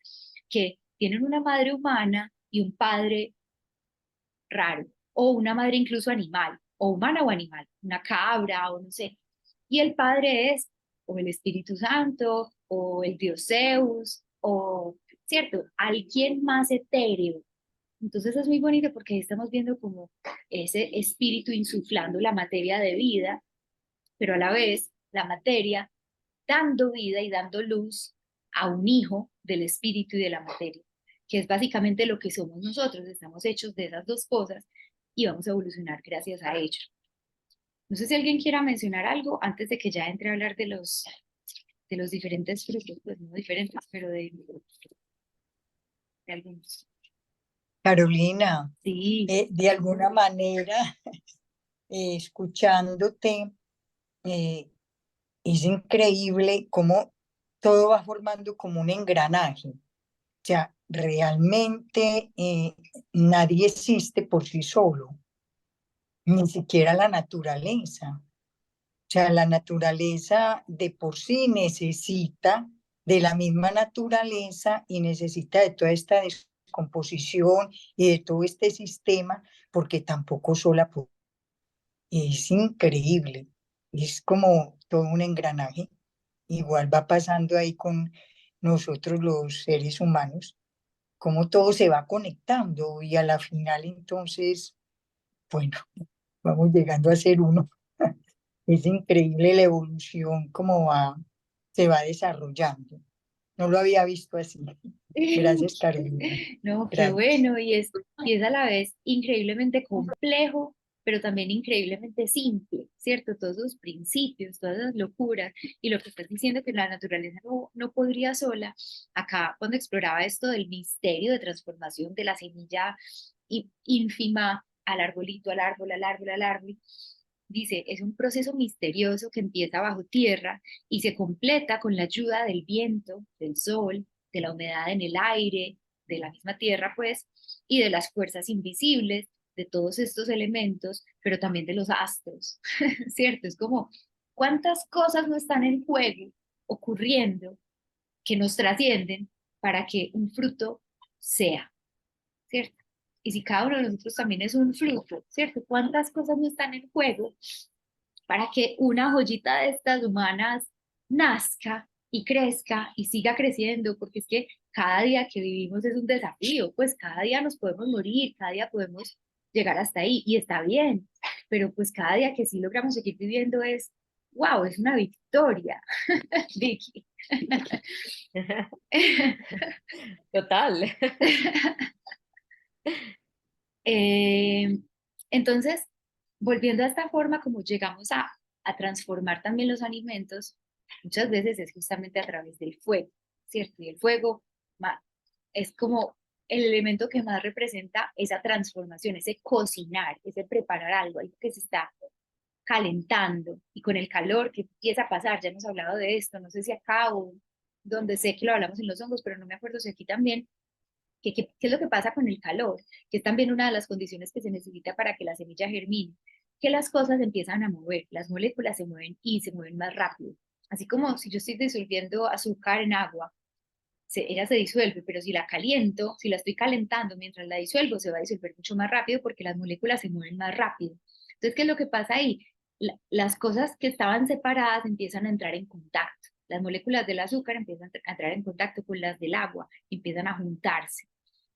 que tienen una madre humana y un padre raro, o una madre incluso animal, o humana o animal, una cabra o no sé. Y el padre es o el Espíritu Santo, o el dios Zeus, o, ¿cierto? Alguien más etéreo. Entonces es muy bonito porque ahí estamos viendo como ese espíritu insuflando la materia de vida, pero a la vez la materia dando vida y dando luz a un hijo del espíritu y de la materia, que es básicamente lo que somos nosotros, estamos hechos de esas dos cosas y vamos a evolucionar gracias a ello. No sé si alguien quiera mencionar algo antes de que ya entre a hablar de los diferentes frutos, pues no diferentes, pero de algunos. Carolina, Sí, de alguna manera, escuchándote, eh, es increíble cómo todo va formando como un engranaje. O sea, realmente nadie existe por sí solo, ni siquiera la naturaleza. O sea, la naturaleza de por sí necesita de la misma naturaleza y necesita de toda esta descomposición y de todo este sistema, porque tampoco sola puede. Es increíble, es como todo un engranaje. Igual va pasando ahí con nosotros los seres humanos, como todo se va conectando y a la final entonces, bueno, vamos llegando a ser uno. Es increíble la evolución, cómo va, se va desarrollando. No lo había visto así. Gracias, Carolina. no, qué Gracias. bueno, y es a la vez increíblemente complejo, pero también increíblemente simple, ¿cierto? Todos los principios, todas las locuras, y lo que estás diciendo que la naturaleza no podría sola, acá cuando exploraba esto del misterio de transformación de la semilla ínfima al arbolito, al árbol, al árbol, al árbol, dice, es un proceso misterioso que empieza bajo tierra y se completa con la ayuda del viento, del sol, de la humedad en el aire, de la misma tierra, pues, y de las fuerzas invisibles, de todos estos elementos, pero también de los astros, ¿cierto? Es como, ¿cuántas cosas no están en juego, ocurriendo, que nos trascienden para que un fruto sea, ¿cierto? Y si cada uno de nosotros también es un fruto, ¿cierto? ¿Cuántas cosas no están en juego para que una joyita de estas humanas nazca y crezca y siga creciendo? Porque es que cada día que vivimos es un desafío, pues cada día nos podemos morir, cada día podemos llegar hasta ahí y está bien, pero pues cada día que sí logramos seguir viviendo es, wow, es una victoria, Vicky. Total. Eh, entonces, volviendo a esta forma como llegamos a transformar también los alimentos, muchas veces es justamente a través del fuego, ¿cierto? Y el fuego es como el elemento que más representa esa transformación, ese cocinar, ese preparar algo, algo que se está calentando y con el calor que empieza a pasar, ya hemos hablado de esto, no sé si acá o donde sé que lo hablamos en los hongos, pero no me acuerdo si aquí también, ¿Qué es lo que pasa con el calor? Que es también una de las condiciones que se necesita para que la semilla germine, que las cosas empiezan a mover, las moléculas se mueven y se mueven más rápido. Así como si yo estoy disolviendo azúcar en agua, ella se disuelve, pero si la caliento, si la estoy calentando mientras la disuelvo, se va a disolver mucho más rápido porque las moléculas se mueven más rápido. Entonces, ¿qué es lo que pasa ahí? Las cosas que estaban separadas empiezan a entrar en contacto. Las moléculas del azúcar empiezan a entrar en contacto con las del agua, empiezan a juntarse.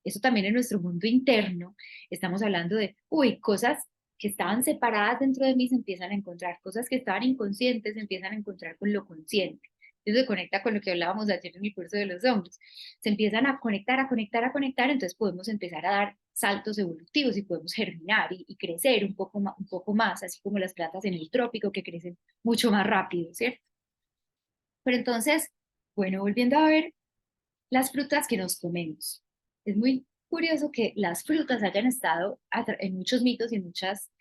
Eso también en nuestro mundo interno, estamos hablando de, uy, cosas que estaban separadas dentro de mí se empiezan a encontrar, cosas que estaban inconscientes se empiezan a encontrar con lo consciente. Eso se conecta con lo que hablábamos ayer en el curso de los hongos. Se empiezan a conectar, a conectar, a conectar, entonces podemos empezar a dar saltos evolutivos y podemos germinar y crecer un poco más, así como las plantas en el trópico que crecen mucho más rápido, ¿cierto? Pero entonces, bueno, volviendo a ver las frutas que nos comemos. Es muy curioso que las frutas hayan estado en muchos mitos y muchas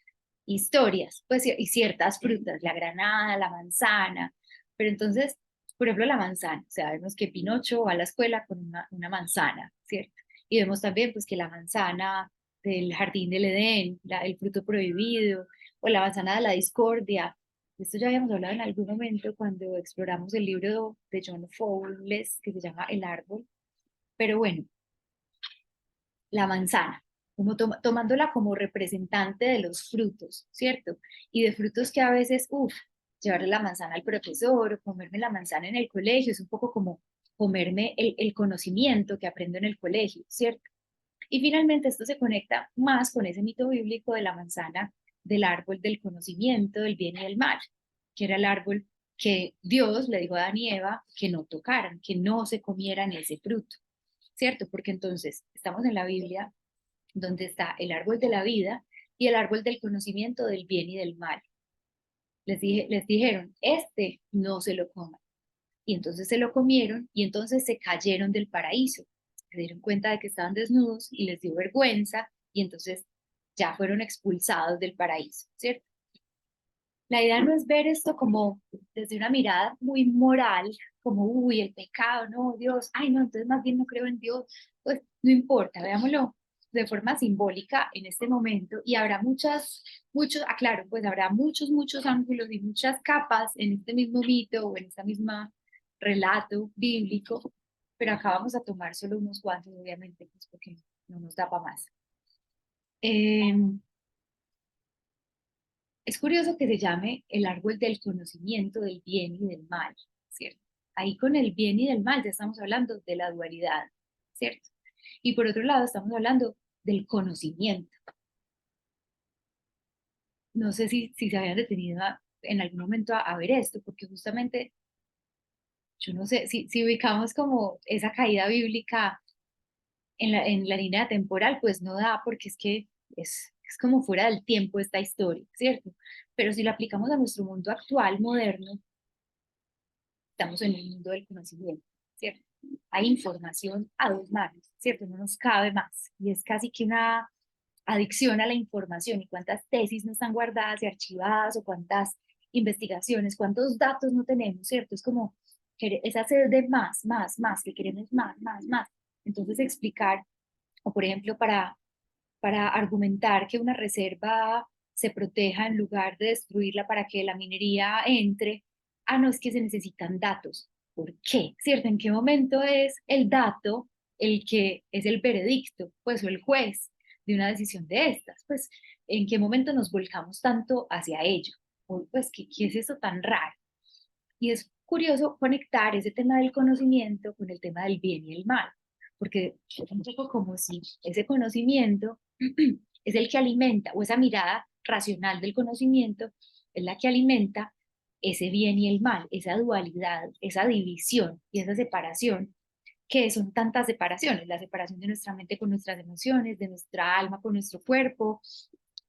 historias, pues, y ciertas frutas, la granada, la manzana, pero entonces, por ejemplo, la manzana, o sea, vemos que Pinocho va a la escuela con una manzana, ¿cierto? Y vemos también, pues, que la manzana del jardín del Edén, el fruto prohibido, o la manzana de la discordia. De esto ya habíamos hablado en algún momento cuando exploramos el libro de John Fowles que se llama El árbol. Pero bueno, la manzana, como tomándola como representante de los frutos, ¿cierto? Y de frutos que a veces, uff, llevarle la manzana al profesor o comerme la manzana en el colegio, es un poco como comerme el conocimiento que aprendo en el colegio, ¿cierto? Y finalmente esto se conecta más con ese mito bíblico de la manzana, del árbol del conocimiento del bien y del mal, que era el árbol que Dios le dijo a Adán y Eva que no tocaran, que no se comieran ese fruto, ¿cierto? Porque entonces estamos en la Biblia donde está el árbol de la vida y el árbol del conocimiento del bien y del mal. Les dijeron, este no se lo coman. Y entonces se lo comieron y entonces se cayeron del paraíso. Se dieron cuenta de que estaban desnudos y les dio vergüenza y entonces ya fueron expulsados del paraíso, ¿cierto? La idea no es ver esto como desde una mirada muy moral, como, uy, el pecado, no, Dios, ay, no, entonces más bien no creo en Dios. Pues no importa, veámoslo de forma simbólica en este momento y habrá aclaro, pues habrá muchos ángulos y muchas capas en este mismo mito o en esta misma relato bíblico, pero acá vamos a tomar solo unos cuantos, obviamente, pues porque no nos da para más. Es curioso que se llame el árbol del conocimiento del bien y del mal, ¿cierto? Ahí con el bien y del mal ya estamos hablando de la dualidad, ¿cierto? Y por otro lado estamos hablando del conocimiento. No sé si se habían detenido en algún momento a ver esto, porque justamente, yo no sé, si ubicamos como esa caída bíblica en la línea temporal, pues no da, porque es que es como fuera del tiempo esta historia, ¿cierto? Pero si la aplicamos a nuestro mundo actual, moderno, estamos en el mundo del conocimiento, ¿cierto? Hay información a dos manos, ¿cierto? No nos cabe más. Y es casi que una adicción a la información. ¿Y cuántas tesis no están guardadas y archivadas? ¿O cuántas investigaciones? ¿Cuántos datos no tenemos, ¿cierto? Es como esa sed de más, que queremos más. Entonces explicar, o por ejemplo, para argumentar que una reserva se proteja en lugar de destruirla para que la minería entre, no, es que se necesitan datos. ¿Por qué? ¿Cierto? ¿En qué momento es el dato el que es el veredicto, pues, o el juez de una decisión de estas? Pues, ¿en qué momento nos volcamos tanto hacia ello? O, pues, ¿qué es eso tan raro? Y es curioso conectar ese tema del conocimiento con el tema del bien y el mal, porque es un poco como si ese conocimiento es el que alimenta, o esa mirada racional del conocimiento es la que alimenta ese bien y el mal, esa dualidad, esa división y esa separación, que son tantas separaciones, la separación de nuestra mente con nuestras emociones, de nuestra alma con nuestro cuerpo,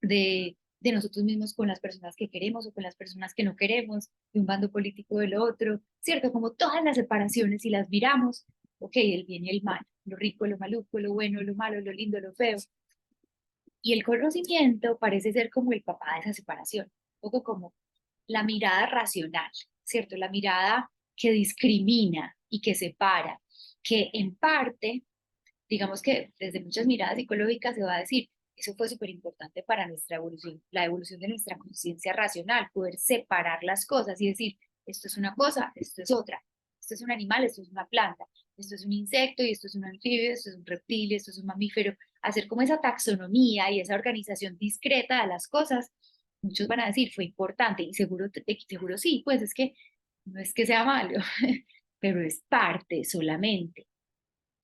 de nosotros mismos con las personas que queremos o con las personas que no queremos, de un bando político del otro, ¿cierto? Como todas las separaciones, si las miramos, ok, el bien y el mal, lo rico, lo maluco, lo bueno, lo malo, lo lindo, lo feo. Y el conocimiento parece ser como el papá de esa separación, un poco como la mirada racional, ¿cierto? La mirada que discrimina y que separa, que en parte digamos que desde muchas miradas psicológicas se va a decir, eso fue súper importante para nuestra evolución, la evolución de nuestra conciencia racional, poder separar las cosas y decir, esto es una cosa, esto es otra, esto es un animal, esto es una planta, esto es un insecto y esto es un anfibio, esto es un reptil, esto es un mamífero, hacer como esa taxonomía y esa organización discreta de las cosas, muchos van a decir, fue importante y seguro, seguro sí, pues es que no es que sea malo, pero es parte solamente.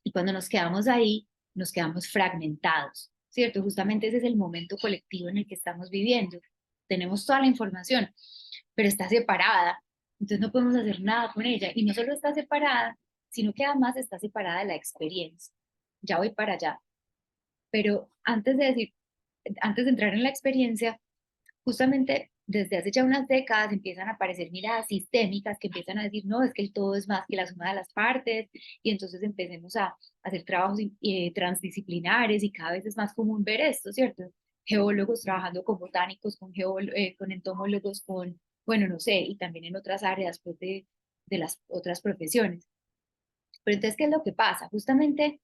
Y cuando nos quedamos ahí, nos quedamos fragmentados, ¿cierto? Justamente ese es el momento colectivo en el que estamos viviendo. Tenemos toda la información, pero está separada, entonces no podemos hacer nada con ella. Y no solo está separada, sino que además está separada de la experiencia. Ya voy para allá. Pero antes de decir, antes de entrar en la experiencia, justamente desde hace ya unas décadas empiezan a aparecer miradas sistémicas que empiezan a decir, no, es que el todo es más que la suma de las partes, y entonces empecemos a hacer trabajos transdisciplinares y cada vez es más común ver esto, ¿cierto? Geólogos trabajando con botánicos, con entomólogos, con, bueno, no sé, y también en otras áreas pues, de las otras profesiones. Pero entonces, ¿qué es lo que pasa? Justamente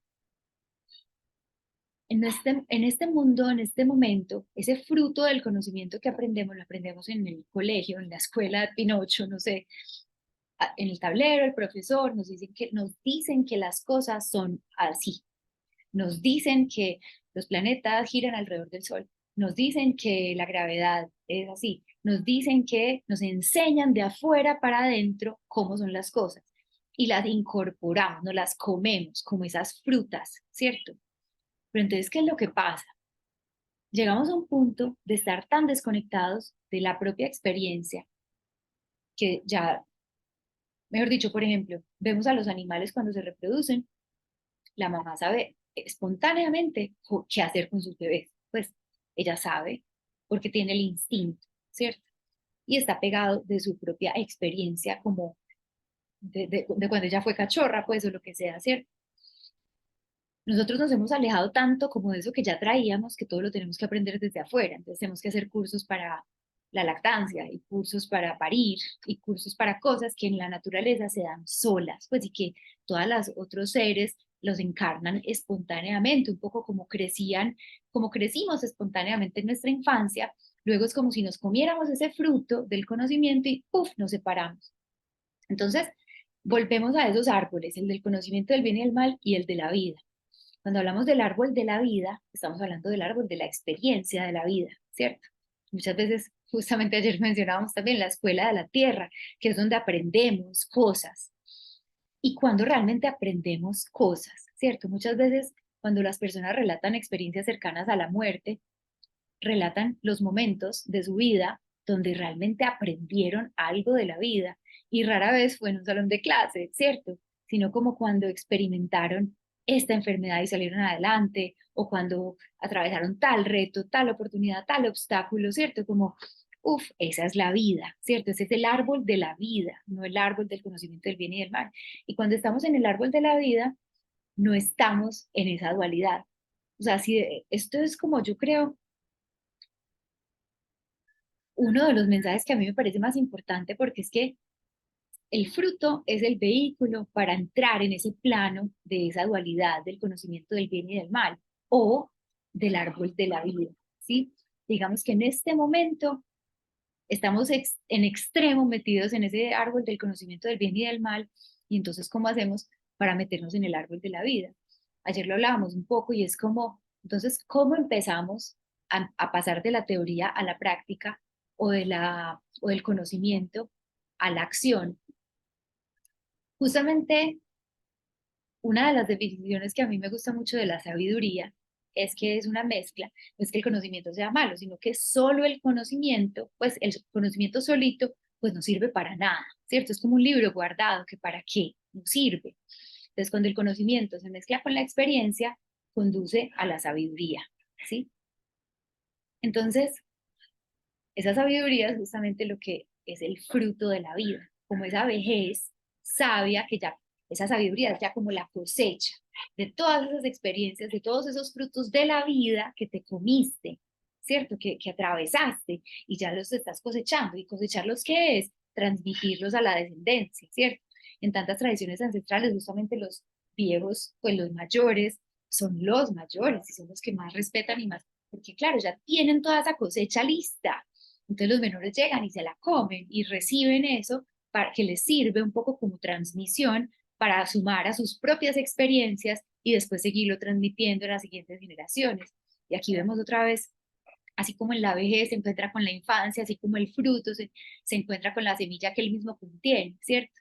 en este mundo, en este momento, ese fruto del conocimiento que aprendemos, lo aprendemos en el colegio, en la escuela de Pinocho, no sé, en el tablero, el profesor nos dicen que las cosas son así, nos dicen que los planetas giran alrededor del Sol, nos dicen que la gravedad es así, nos dicen que nos enseñan de afuera para adentro cómo son las cosas y las incorporamos, nos las comemos como esas frutas, ¿cierto? Pero entonces, ¿qué es lo que pasa? Llegamos a un punto de estar tan desconectados de la propia experiencia que ya, mejor dicho, por ejemplo, vemos a los animales cuando se reproducen, la mamá sabe espontáneamente qué hacer con sus bebés, pues ella sabe porque tiene el instinto, ¿cierto? Y está pegado de su propia experiencia como de cuando ella fue cachorra, pues o lo que sea, ¿cierto? Nosotros nos hemos alejado tanto como de eso que ya traíamos, que todo lo tenemos que aprender desde afuera. Entonces tenemos que hacer cursos para la lactancia y cursos para parir y cursos para cosas que en la naturaleza se dan solas, pues y que todas las otros seres los encarnan espontáneamente, un poco como crecían, como crecimos espontáneamente en nuestra infancia. Luego es como si nos comiéramos ese fruto del conocimiento y ¡puf! Nos separamos. Entonces, volvemos a esos árboles, el del conocimiento del bien y el mal y el de la vida. Cuando hablamos del árbol de la vida, estamos hablando del árbol de la experiencia de la vida, ¿cierto? Muchas veces, justamente ayer mencionábamos también la escuela de la tierra, que es donde aprendemos cosas. Y cuando realmente aprendemos cosas, ¿cierto? Muchas veces cuando las personas relatan experiencias cercanas a la muerte, relatan los momentos de su vida donde realmente aprendieron algo de la vida y rara vez fue en un salón de clase, ¿cierto? Sino como cuando experimentaron esta enfermedad y salieron adelante o cuando atravesaron tal reto, tal oportunidad, tal obstáculo, ¿cierto? Como, uff, esa es la vida, ¿cierto? Ese es el árbol de la vida, no el árbol del conocimiento del bien y del mal. Y cuando estamos en el árbol de la vida, no estamos en esa dualidad. O sea, si esto es como yo creo uno de los mensajes que a mí me parece más importante porque es que el fruto es el vehículo para entrar en ese plano de esa dualidad del conocimiento del bien y del mal o del árbol de la vida, ¿sí? Digamos que en este momento estamos en extremo metidos en ese árbol del conocimiento del bien y del mal y entonces ¿cómo hacemos para meternos en el árbol de la vida? Ayer lo hablábamos un poco y es como, entonces, ¿cómo empezamos a pasar de la teoría a la práctica o del conocimiento a la acción? Justamente una de las definiciones que a mí me gusta mucho de la sabiduría es que es una mezcla, no es que el conocimiento sea malo, sino que solo el conocimiento, pues el conocimiento solito, pues no sirve para nada, ¿cierto? Es como un libro guardado que para qué, no sirve. Entonces, cuando el conocimiento se mezcla con la experiencia, conduce a la sabiduría, ¿sí? Entonces, esa sabiduría es justamente lo que es el fruto de la vida, como esa vejez sabia que ya, esa sabiduría es ya como la cosecha de todas esas experiencias, de todos esos frutos de la vida que te comiste, ¿cierto? Que atravesaste y ya los estás cosechando. ¿Y cosecharlos qué es? Transmitirlos a la descendencia, ¿cierto? En tantas tradiciones ancestrales, justamente los viejos, pues los mayores, son los mayores y son los que más respetan y más, porque claro, ya tienen toda esa cosecha lista. Entonces los menores llegan y se la comen y reciben eso para que les sirve un poco como transmisión para sumar a sus propias experiencias y después seguirlo transmitiendo a las siguientes generaciones. Y aquí vemos otra vez, así como en la vejez se encuentra con la infancia, así como el fruto se encuentra con la semilla que él mismo contiene, ¿cierto?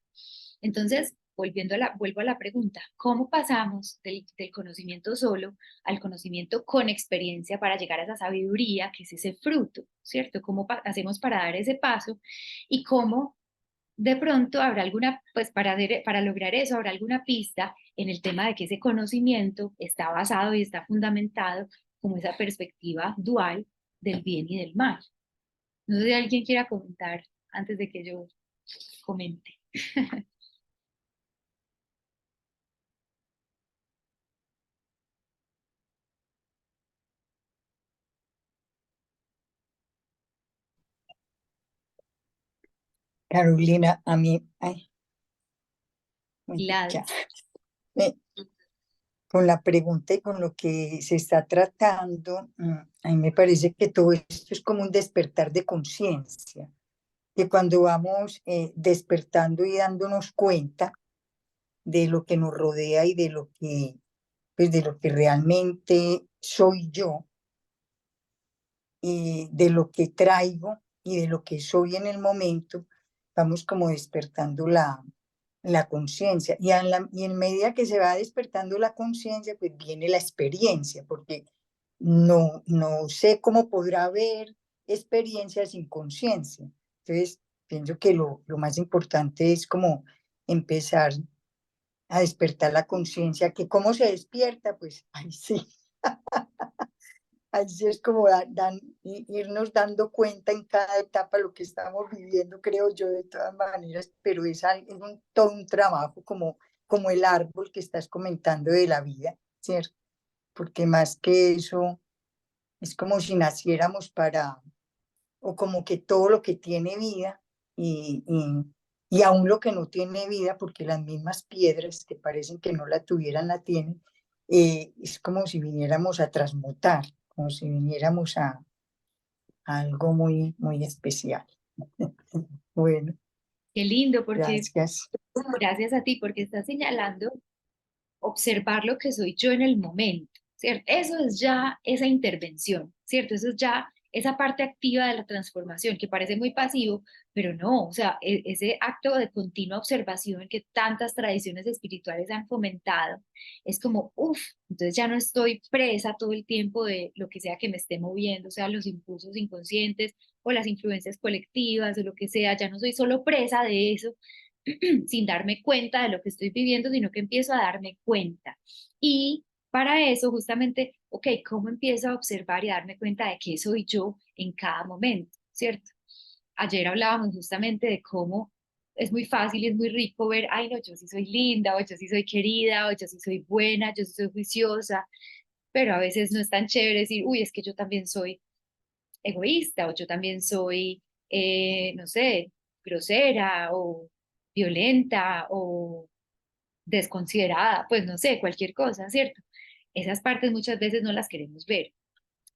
Entonces, vuelvo a la pregunta, ¿cómo pasamos del conocimiento solo al conocimiento con experiencia para llegar a esa sabiduría que es ese fruto, ¿cierto? ¿Cómo hacemos para dar ese paso? Y cómo de pronto habrá alguna, pues para lograr eso, habrá alguna pista en el tema de que ese conocimiento está basado y está fundamentado como esa perspectiva dual del bien y del mal. No sé si alguien quiera comentar antes de que yo comente. Carolina, a mí, ay, ya, Gladys. eh, con la pregunta y con lo que se está tratando, a mí me parece que todo esto es como un despertar de conciencia, que cuando vamos despertando y dándonos cuenta de lo que nos rodea y de lo que, pues de lo que realmente soy yo, y de lo que traigo y de lo que soy en el momento, vamos como despertando la conciencia. Y en medida que se va despertando la conciencia, pues viene la experiencia, porque no sé cómo podrá haber experiencia sin conciencia. Entonces, pienso que lo más importante es como empezar a despertar la conciencia, que cómo se despierta, pues ahí sí. Así es como irnos dando cuenta en cada etapa lo que estamos viviendo, creo yo, de todas maneras, pero todo un trabajo como el árbol que estás comentando de la vida, ¿cierto? Porque más que eso, es como si naciéramos o como que todo lo que tiene vida y aún lo que no tiene vida, porque las mismas piedras que parecen que no la tuvieran, la tienen, es como si viniéramos a transmutar, como si viniéramos a algo muy, muy especial. Bueno, Qué lindo, porque gracias. gracias a ti, porque estás señalando observar lo que soy yo en el momento, ¿cierto? Eso es ya esa intervención, ¿cierto? Eso es ya esa parte activa de la transformación, que parece muy pasivo, pero no, o sea, ese acto de continua observación que tantas tradiciones espirituales han fomentado, es como, uff, entonces ya no estoy presa todo el tiempo de lo que sea que me esté moviendo, o sea, los impulsos inconscientes o las influencias colectivas o lo que sea, ya no soy solo presa de eso, sin darme cuenta de lo que estoy viviendo, sino que empiezo a darme cuenta. Y para eso, justamente, ok, ¿cómo empiezo a observar y a darme cuenta de qué soy yo en cada momento? ¿Cierto? Ayer hablábamos justamente de cómo es muy fácil y es muy rico ver, ay, no, yo sí soy linda, o yo sí soy querida, o yo sí soy buena, yo sí soy juiciosa, pero a veces no es tan chévere decir, uy, es que yo también soy egoísta o yo también soy, no sé, grosera o violenta o desconsiderada, pues no sé, cualquier cosa, ¿cierto? Esas partes muchas veces no las queremos ver.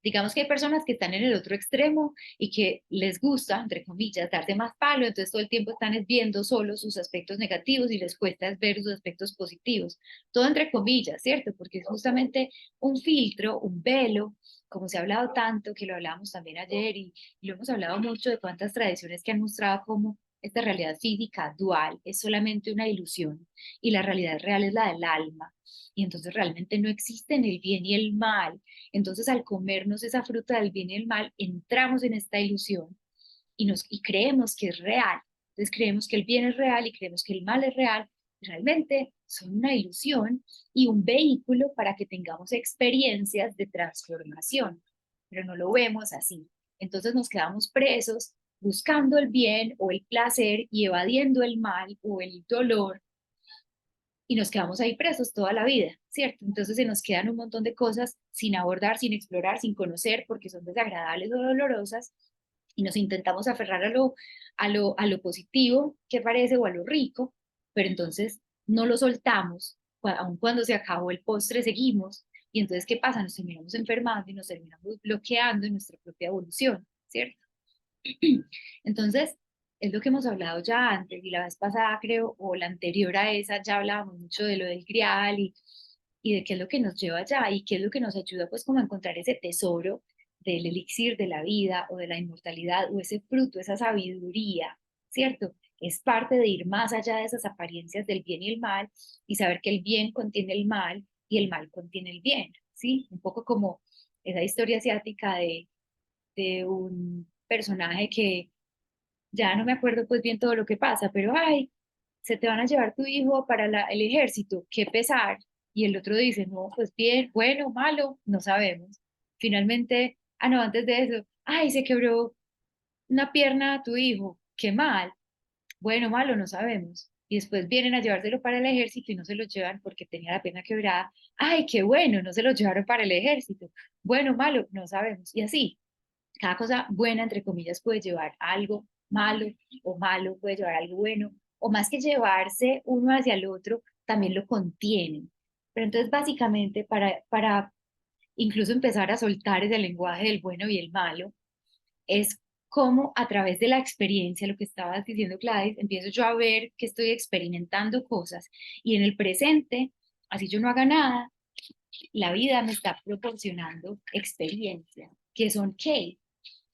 Digamos que hay personas que están en el otro extremo y que les gusta, entre comillas, darse más palo, entonces todo el tiempo están viendo solo sus aspectos negativos y les cuesta ver sus aspectos positivos. Todo entre comillas, ¿cierto? Porque es justamente un filtro, un velo, como se ha hablado tanto, que lo hablábamos también ayer y lo hemos hablado mucho de cuántas tradiciones que han mostrado cómo esta realidad física dual es solamente una ilusión y la realidad real es la del alma. Y entonces realmente no existen el bien y el mal, entonces, al comernos esa fruta del bien y el mal, entramos en esta ilusión y creemos que es real. Entonces, creemos que el bien es real y creemos que el mal es real. Realmente son una ilusión y un vehículo para que tengamos experiencias de transformación, pero no lo vemos así. Entonces, nos quedamos presos buscando el bien o el placer y evadiendo el mal o el dolor y nos quedamos ahí presos toda la vida, ¿cierto? Entonces se nos quedan un montón de cosas sin abordar, sin explorar, sin conocer, porque son desagradables o dolorosas, y nos intentamos aferrar a lo positivo que parece o a lo rico, pero entonces no lo soltamos, aun cuando se acabó el postre seguimos, Y entonces, ¿qué pasa? Nos terminamos enfermando y nos terminamos bloqueando en nuestra propia evolución, ¿cierto? Entonces, es lo que hemos hablado ya antes, y la vez pasada creo, o la anterior a esa, ya hablábamos mucho de lo del grial y de qué es lo que nos lleva allá y qué es lo que nos ayuda pues como a encontrar ese tesoro del elixir de la vida o de la inmortalidad o ese fruto, esa sabiduría, ¿cierto? Es parte de ir más allá de esas apariencias del bien y el mal y saber que el bien contiene el mal y el mal contiene el bien, ¿sí? Un poco como esa historia asiática de un personaje que ya no me acuerdo pues bien todo lo que pasa, pero ay, se te van a llevar tu hijo para el ejército, qué pesar. Y el otro dice, no, pues bien, bueno, malo, no sabemos. Finalmente, no, antes de eso, ay, se quebró una pierna a tu hijo, qué mal, bueno, malo, no sabemos. Y después vienen a llevárselo para el ejército y no se lo llevan porque tenía la pierna quebrada. Ay, qué bueno, no se lo llevaron para el ejército. Bueno, malo, no sabemos. Y así, cada cosa buena, entre comillas, puede llevar a algo malo o malo puede llevar a algo bueno, o más que llevarse uno hacia el otro, también lo contienen. Pero entonces, básicamente, para incluso empezar a soltar ese lenguaje del bueno y el malo, es como a través de la experiencia, lo que estabas diciendo, Gladys, empiezo yo a ver que estoy experimentando cosas y en el presente, así yo no haga nada, la vida me está proporcionando experiencias, que son ¿qué?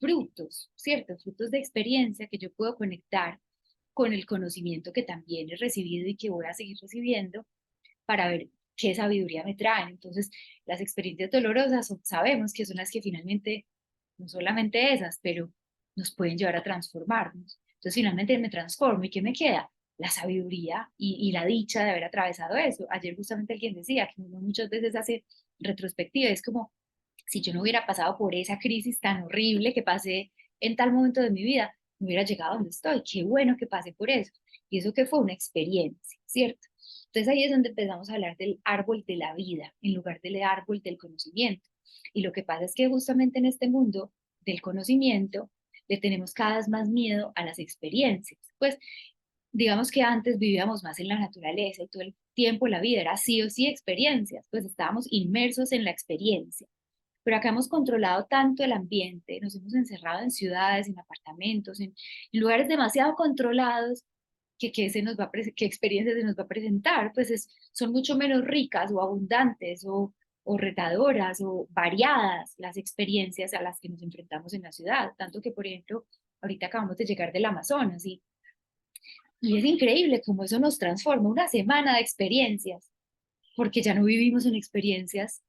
Frutos, ¿cierto? Frutos de experiencia que yo puedo conectar con el conocimiento que también he recibido y que voy a seguir recibiendo para ver qué sabiduría me traen. Entonces, las experiencias dolorosas sabemos que son las que finalmente, no solamente esas, pero nos pueden llevar a transformarnos. Entonces, finalmente me transformo y ¿qué me queda? La sabiduría y la dicha de haber atravesado eso. Ayer justamente alguien decía que uno muchas veces hace retrospectiva, es como si yo no hubiera pasado por esa crisis tan horrible que pasé en tal momento de mi vida, no hubiera llegado a donde estoy. Qué bueno que pasé por eso. Y eso que fue una experiencia, ¿cierto? Entonces ahí es donde empezamos a hablar del árbol de la vida en lugar del árbol del conocimiento. Y lo que pasa es que justamente en este mundo del conocimiento le tenemos cada vez más miedo a las experiencias. Pues digamos que antes vivíamos más en la naturaleza y todo el tiempo la vida era sí o sí experiencias, pues estábamos inmersos en la experiencia. Pero acá hemos controlado tanto el ambiente, nos hemos encerrado en ciudades, en apartamentos, en lugares demasiado controlados, que qué experiencias se nos va a presentar, pues son mucho menos ricas o abundantes o retadoras o variadas las experiencias a las que nos enfrentamos en la ciudad. Tanto que, por ejemplo, ahorita acabamos de llegar del Amazonas y es increíble cómo eso nos transforma, una semana de experiencias, porque ya no vivimos en experiencias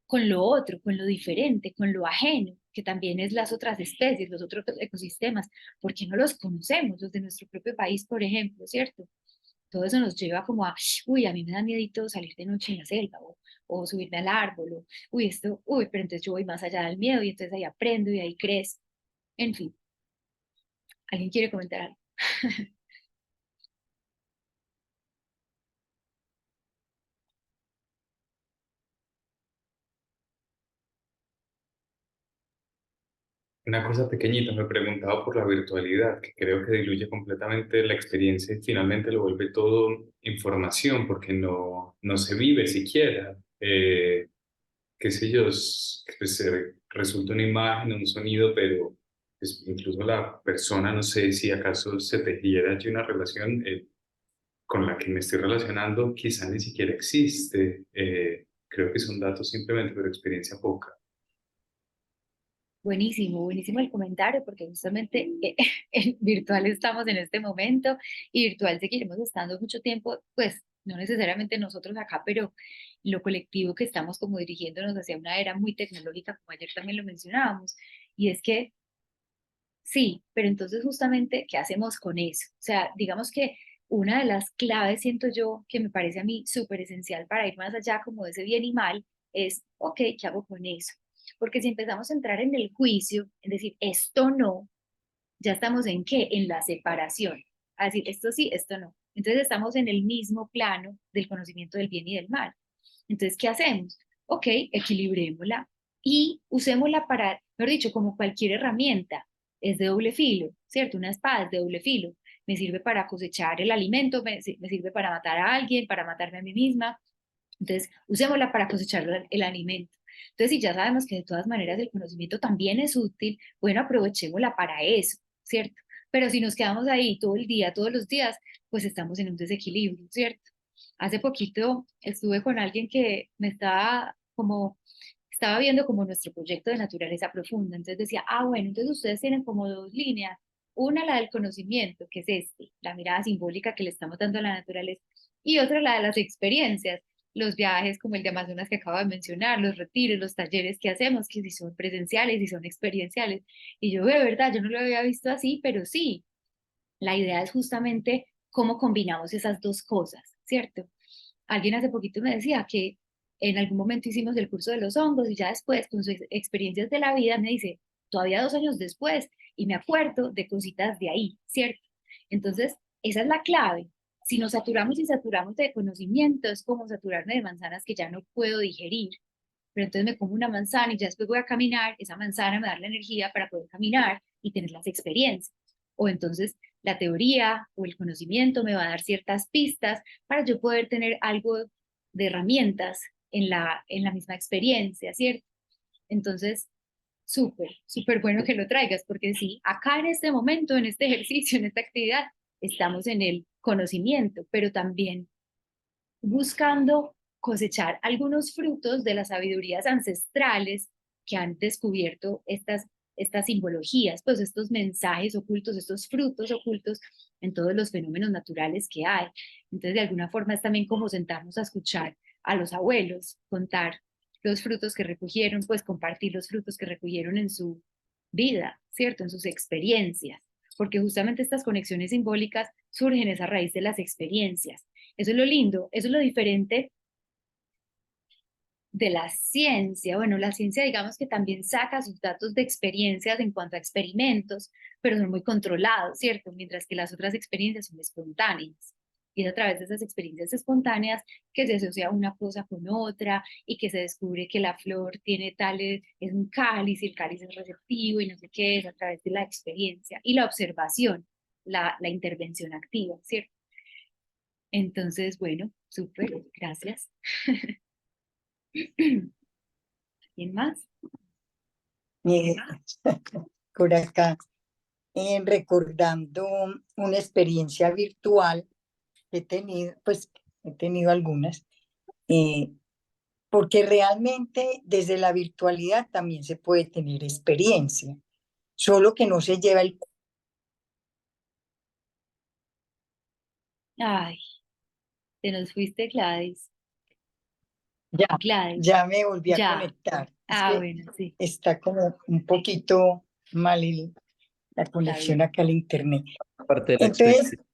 con lo otro, con lo diferente, con lo ajeno, que también es las otras especies, los otros ecosistemas, porque no los conocemos, los de nuestro propio país, por ejemplo, ¿cierto? Todo eso nos lleva como a, uy, a mí me da miedito salir de noche en la selva o subirme al árbol, o, uy, esto, uy, pero entonces yo voy más allá del miedo y entonces ahí aprendo y ahí crezco. En fin, ¿alguien quiere comentar algo? Una cosa pequeñita, me preguntaba por la virtualidad, que creo que diluye completamente la experiencia y finalmente lo vuelve todo información, porque no se vive siquiera. Qué sé yo, pues, resulta una imagen, un sonido, pero pues, incluso la persona, no sé si acaso se tejiera allí una relación con la que me estoy relacionando, quizá ni siquiera existe. Creo que son datos simplemente, pero experiencia poca. Buenísimo, buenísimo el comentario, porque justamente en virtual estamos en este momento y virtual seguiremos estando mucho tiempo, pues no necesariamente nosotros acá, pero lo colectivo que estamos como dirigiéndonos hacia una era muy tecnológica, como ayer también lo mencionábamos, y es que sí, pero entonces justamente, ¿qué hacemos con eso? O sea, digamos que una de las claves, siento yo, que me parece a mí súper esencial para ir más allá como de ese bien y mal, es, ok, ¿qué hago con eso? Porque si empezamos a entrar en el juicio, es decir, esto no, ya estamos en qué? En la separación. A decir, esto sí, esto no. Entonces estamos en el mismo plano del conocimiento del bien y del mal. Entonces, ¿qué hacemos? Ok, equilibrémosla y usémosla para, mejor dicho, como cualquier herramienta. Es de doble filo, ¿cierto? Una espada es de doble filo. Me sirve para cosechar el alimento, me sirve para matar a alguien, para matarme a mí misma, Entonces, usémosla para cosechar el alimento. Entonces, si ya sabemos que de todas maneras el conocimiento también es útil, bueno, aprovechémosla para eso, ¿cierto? Pero si nos quedamos ahí todo el día, todos los días, pues estamos en un desequilibrio, ¿cierto? Hace poquito estuve con alguien que me estaba viendo como nuestro proyecto de naturaleza profunda. Entonces decía, bueno, entonces ustedes tienen como dos líneas. Una, la del conocimiento, que es la mirada simbólica que le estamos dando a la naturaleza, y otra, la de las experiencias, los viajes como el de Amazonas que acabo de mencionar, los retiros, los talleres que hacemos, que si son presenciales y son experienciales. Y yo, de verdad, yo no lo había visto así, pero sí, la idea es justamente cómo combinamos esas dos cosas, ¿cierto? Alguien hace poquito me decía que en algún momento hicimos el curso de los hongos y ya después, con sus experiencias de la vida, me dice, todavía 2 años después, y me acuerdo de cositas de ahí, ¿cierto? Entonces, esa es la clave. Si nos saturamos y saturamos de conocimiento, es como saturarme de manzanas que ya no puedo digerir. Pero entonces me como una manzana y ya después voy a caminar, esa manzana me da la energía para poder caminar y tener las experiencias. O entonces la teoría o el conocimiento me va a dar ciertas pistas para yo poder tener algo de herramientas en la misma experiencia, ¿cierto? Entonces, súper, súper bueno que lo traigas, porque sí, acá en este momento, en este ejercicio, en esta actividad, estamos en el conocimiento, pero también buscando cosechar algunos frutos de las sabidurías ancestrales que han descubierto estas simbologías, pues estos mensajes ocultos, estos frutos ocultos en todos los fenómenos naturales que hay. Entonces, de alguna forma es también como sentarnos a escuchar a los abuelos, contar los frutos que recogieron, pues compartir los frutos que recogieron en su vida, ¿cierto? En sus experiencias, porque justamente estas conexiones simbólicas surgen a raíz de las experiencias. Eso es lo lindo, eso es lo diferente de la ciencia. Bueno, la ciencia digamos que también saca sus datos de experiencias en cuanto a experimentos, pero son muy controlados, ¿cierto? Mientras que las otras experiencias son espontáneas. Y es a través de esas experiencias espontáneas que se asocia una cosa con otra y que se descubre que la flor tiene es un cáliz y el cáliz es receptivo y no sé qué, es a través de la experiencia y la observación, la intervención activa, ¿cierto? Entonces, bueno, súper, gracias. ¿Quién más? Eh, por acá, recordando una experiencia virtual que he tenido, pues he tenido algunas, eh, porque realmente desde la virtualidad también se puede tener experiencia, solo que no se lleva el... Ay, te nos fuiste, Gladys. Ya, Gladys, ya me volví a ya. conectar. Es Ah, que bueno, sí, está como un poquito mal la está conexión bien. acá al internet. Parte de la Entonces, experiencia.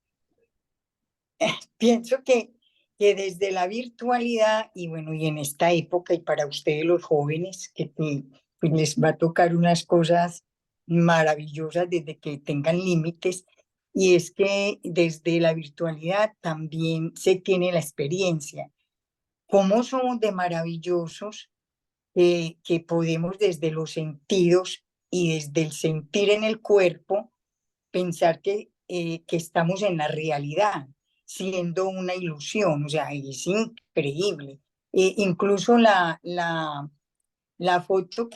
pienso que desde la virtualidad y bueno, y en esta época y para ustedes los jóvenes, pues les va a tocar unas cosas maravillosas desde que tengan límites, y es que desde la virtualidad también se tiene la experiencia. ¿Cómo somos de maravillosos que podemos desde los sentidos y desde el sentir en el cuerpo pensar que estamos en la realidad, siendo una ilusión? O sea, es increíble. Incluso la foto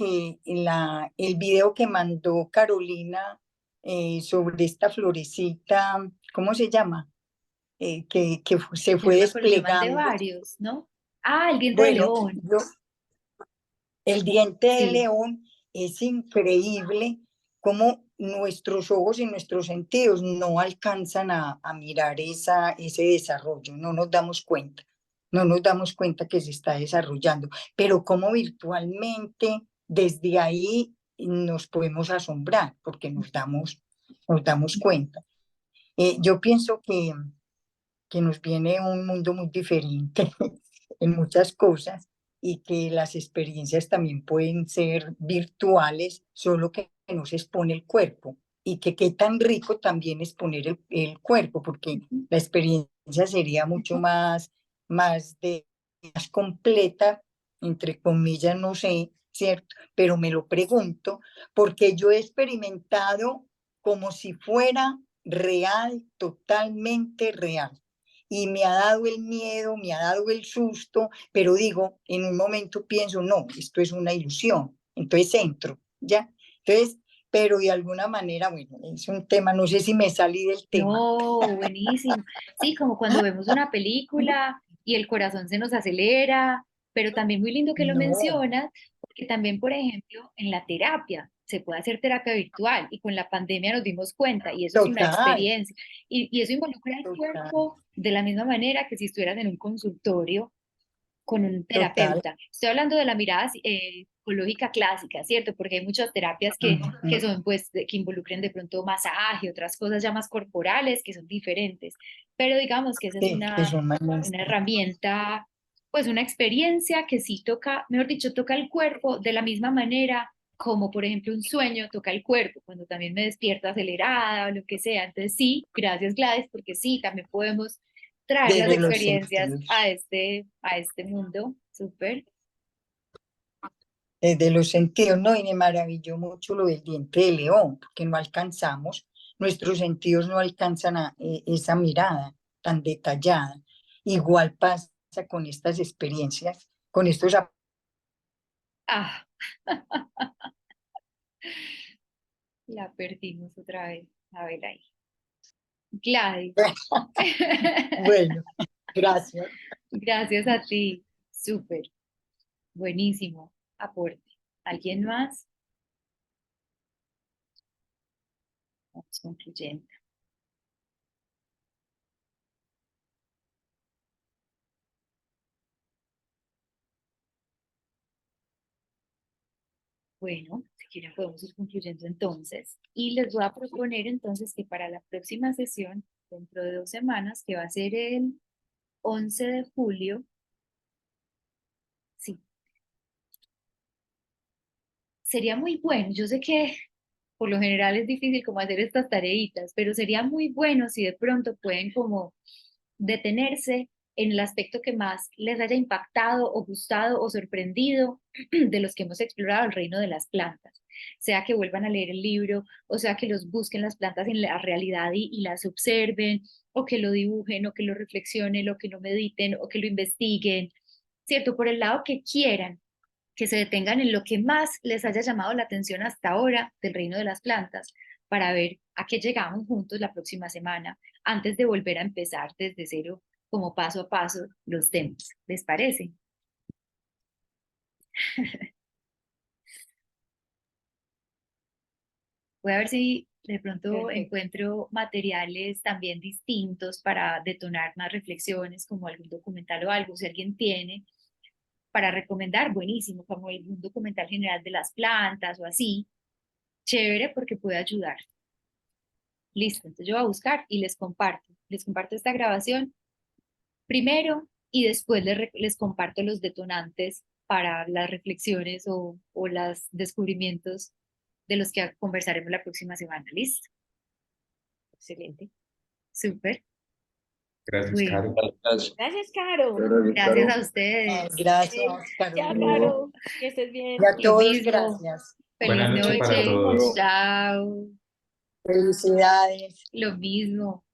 el video que mandó Carolina sobre esta florecita, ¿cómo se llama? Se Yo fue no me acuerdo, yo mandé desplegando. varios, ¿no? Ah, el diente de Bueno, león. el diente de Sí. león es increíble cómo nuestros ojos y nuestros sentidos no alcanzan a mirar ese desarrollo, no nos damos cuenta, no nos damos cuenta que se está desarrollando, pero cómo virtualmente desde ahí nos podemos asombrar porque nos damos cuenta. Yo pienso que nos viene un mundo muy diferente en muchas cosas y que las experiencias también pueden ser virtuales, solo que no se expone el cuerpo y que qué tan rico también es poner el cuerpo, porque la experiencia sería mucho más completa, entre comillas, no sé, ¿cierto? Pero me lo pregunto porque yo he experimentado como si fuera real, totalmente real. y me ha dado el miedo, me ha dado el susto, pero digo, en un momento pienso, no, esto es una ilusión, entonces entro, ¿ya? Entonces, pero de alguna manera, bueno, es un tema, no sé si me salí del tema. No, buenísimo. Sí, como cuando vemos una película y el corazón se nos acelera, pero también muy lindo que lo No, mencionas, porque también, por ejemplo, en la terapia se puede hacer terapia virtual y con la pandemia nos dimos cuenta y eso es una total, experiencia y eso involucra el total, cuerpo de la misma manera que si estuvieras en un consultorio con un total. terapeuta. Estoy hablando de la mirada psicológica clásica, ¿cierto? Porque hay muchas terapias que son, pues, que involucren de pronto masaje, otras cosas ya más corporales que son diferentes. Pero digamos que esa es Sí, que son más una herramienta, pues una experiencia que sí toca, mejor dicho, toca el cuerpo de la misma manera como por ejemplo un sueño toca el cuerpo, cuando también me despierto acelerada o lo que sea. Entonces sí, gracias Gladys, porque sí, también podemos traer las desde los experiencias sentidos. a este mundo. Súper. Desde los sentidos, ¿no? Y me maravilló mucho lo del diente de león, porque no alcanzamos, nuestros sentidos no alcanzan a, esa mirada tan detallada. Igual pasa con estas experiencias, con estos Ah, la perdimos otra vez. A ver ahí. Gladys. bueno, gracias. Gracias a ti. Súper. Buenísimo aporte. ¿Alguien más? Vamos concluyendo. Bueno, si quieren podemos ir concluyendo entonces. Y les voy a proponer entonces que para la próxima sesión, dentro de 2 semanas, que va a ser el 11 de julio, sí, sería muy bueno. Yo sé que por lo general es difícil como hacer estas tareitas, pero sería muy bueno si de pronto pueden como detenerse en el aspecto que más les haya impactado o gustado o sorprendido de los que hemos explorado el reino de las plantas. Sea que vuelvan a leer el libro, o sea que los busquen las plantas en la realidad y las observen, o que lo dibujen, o que lo reflexionen, o que lo mediten, o que lo investiguen, ¿cierto? Por el lado que quieran, que se detengan en lo que más les haya llamado la atención hasta ahora del reino de las plantas, para ver a qué llegamos juntos la próxima semana, antes de volver a empezar desde cero, como paso a paso, los temas. ¿Les parece? Voy a ver si de pronto Perfecto. encuentro materiales también distintos para detonar más reflexiones, como algún documental o algo, si alguien tiene para recomendar, buenísimo, como algún documental general de las plantas o así, chévere porque puede ayudar. Listo, entonces yo voy a buscar y les comparto. Les comparto esta grabación primero y después les comparto los detonantes para las reflexiones o los descubrimientos de los que conversaremos la próxima semana. ¿Listo? Excelente. Súper. Gracias, Bueno, Caro. Gracias. Gracias, Caro. gracias a ustedes. Gracias, Ya, Carolina. Caro. Que estés Y bien. a Lo todos, mismo. gracias. Feliz Buenas noches para noche. todos. Chao. Felicidades. Lo mismo.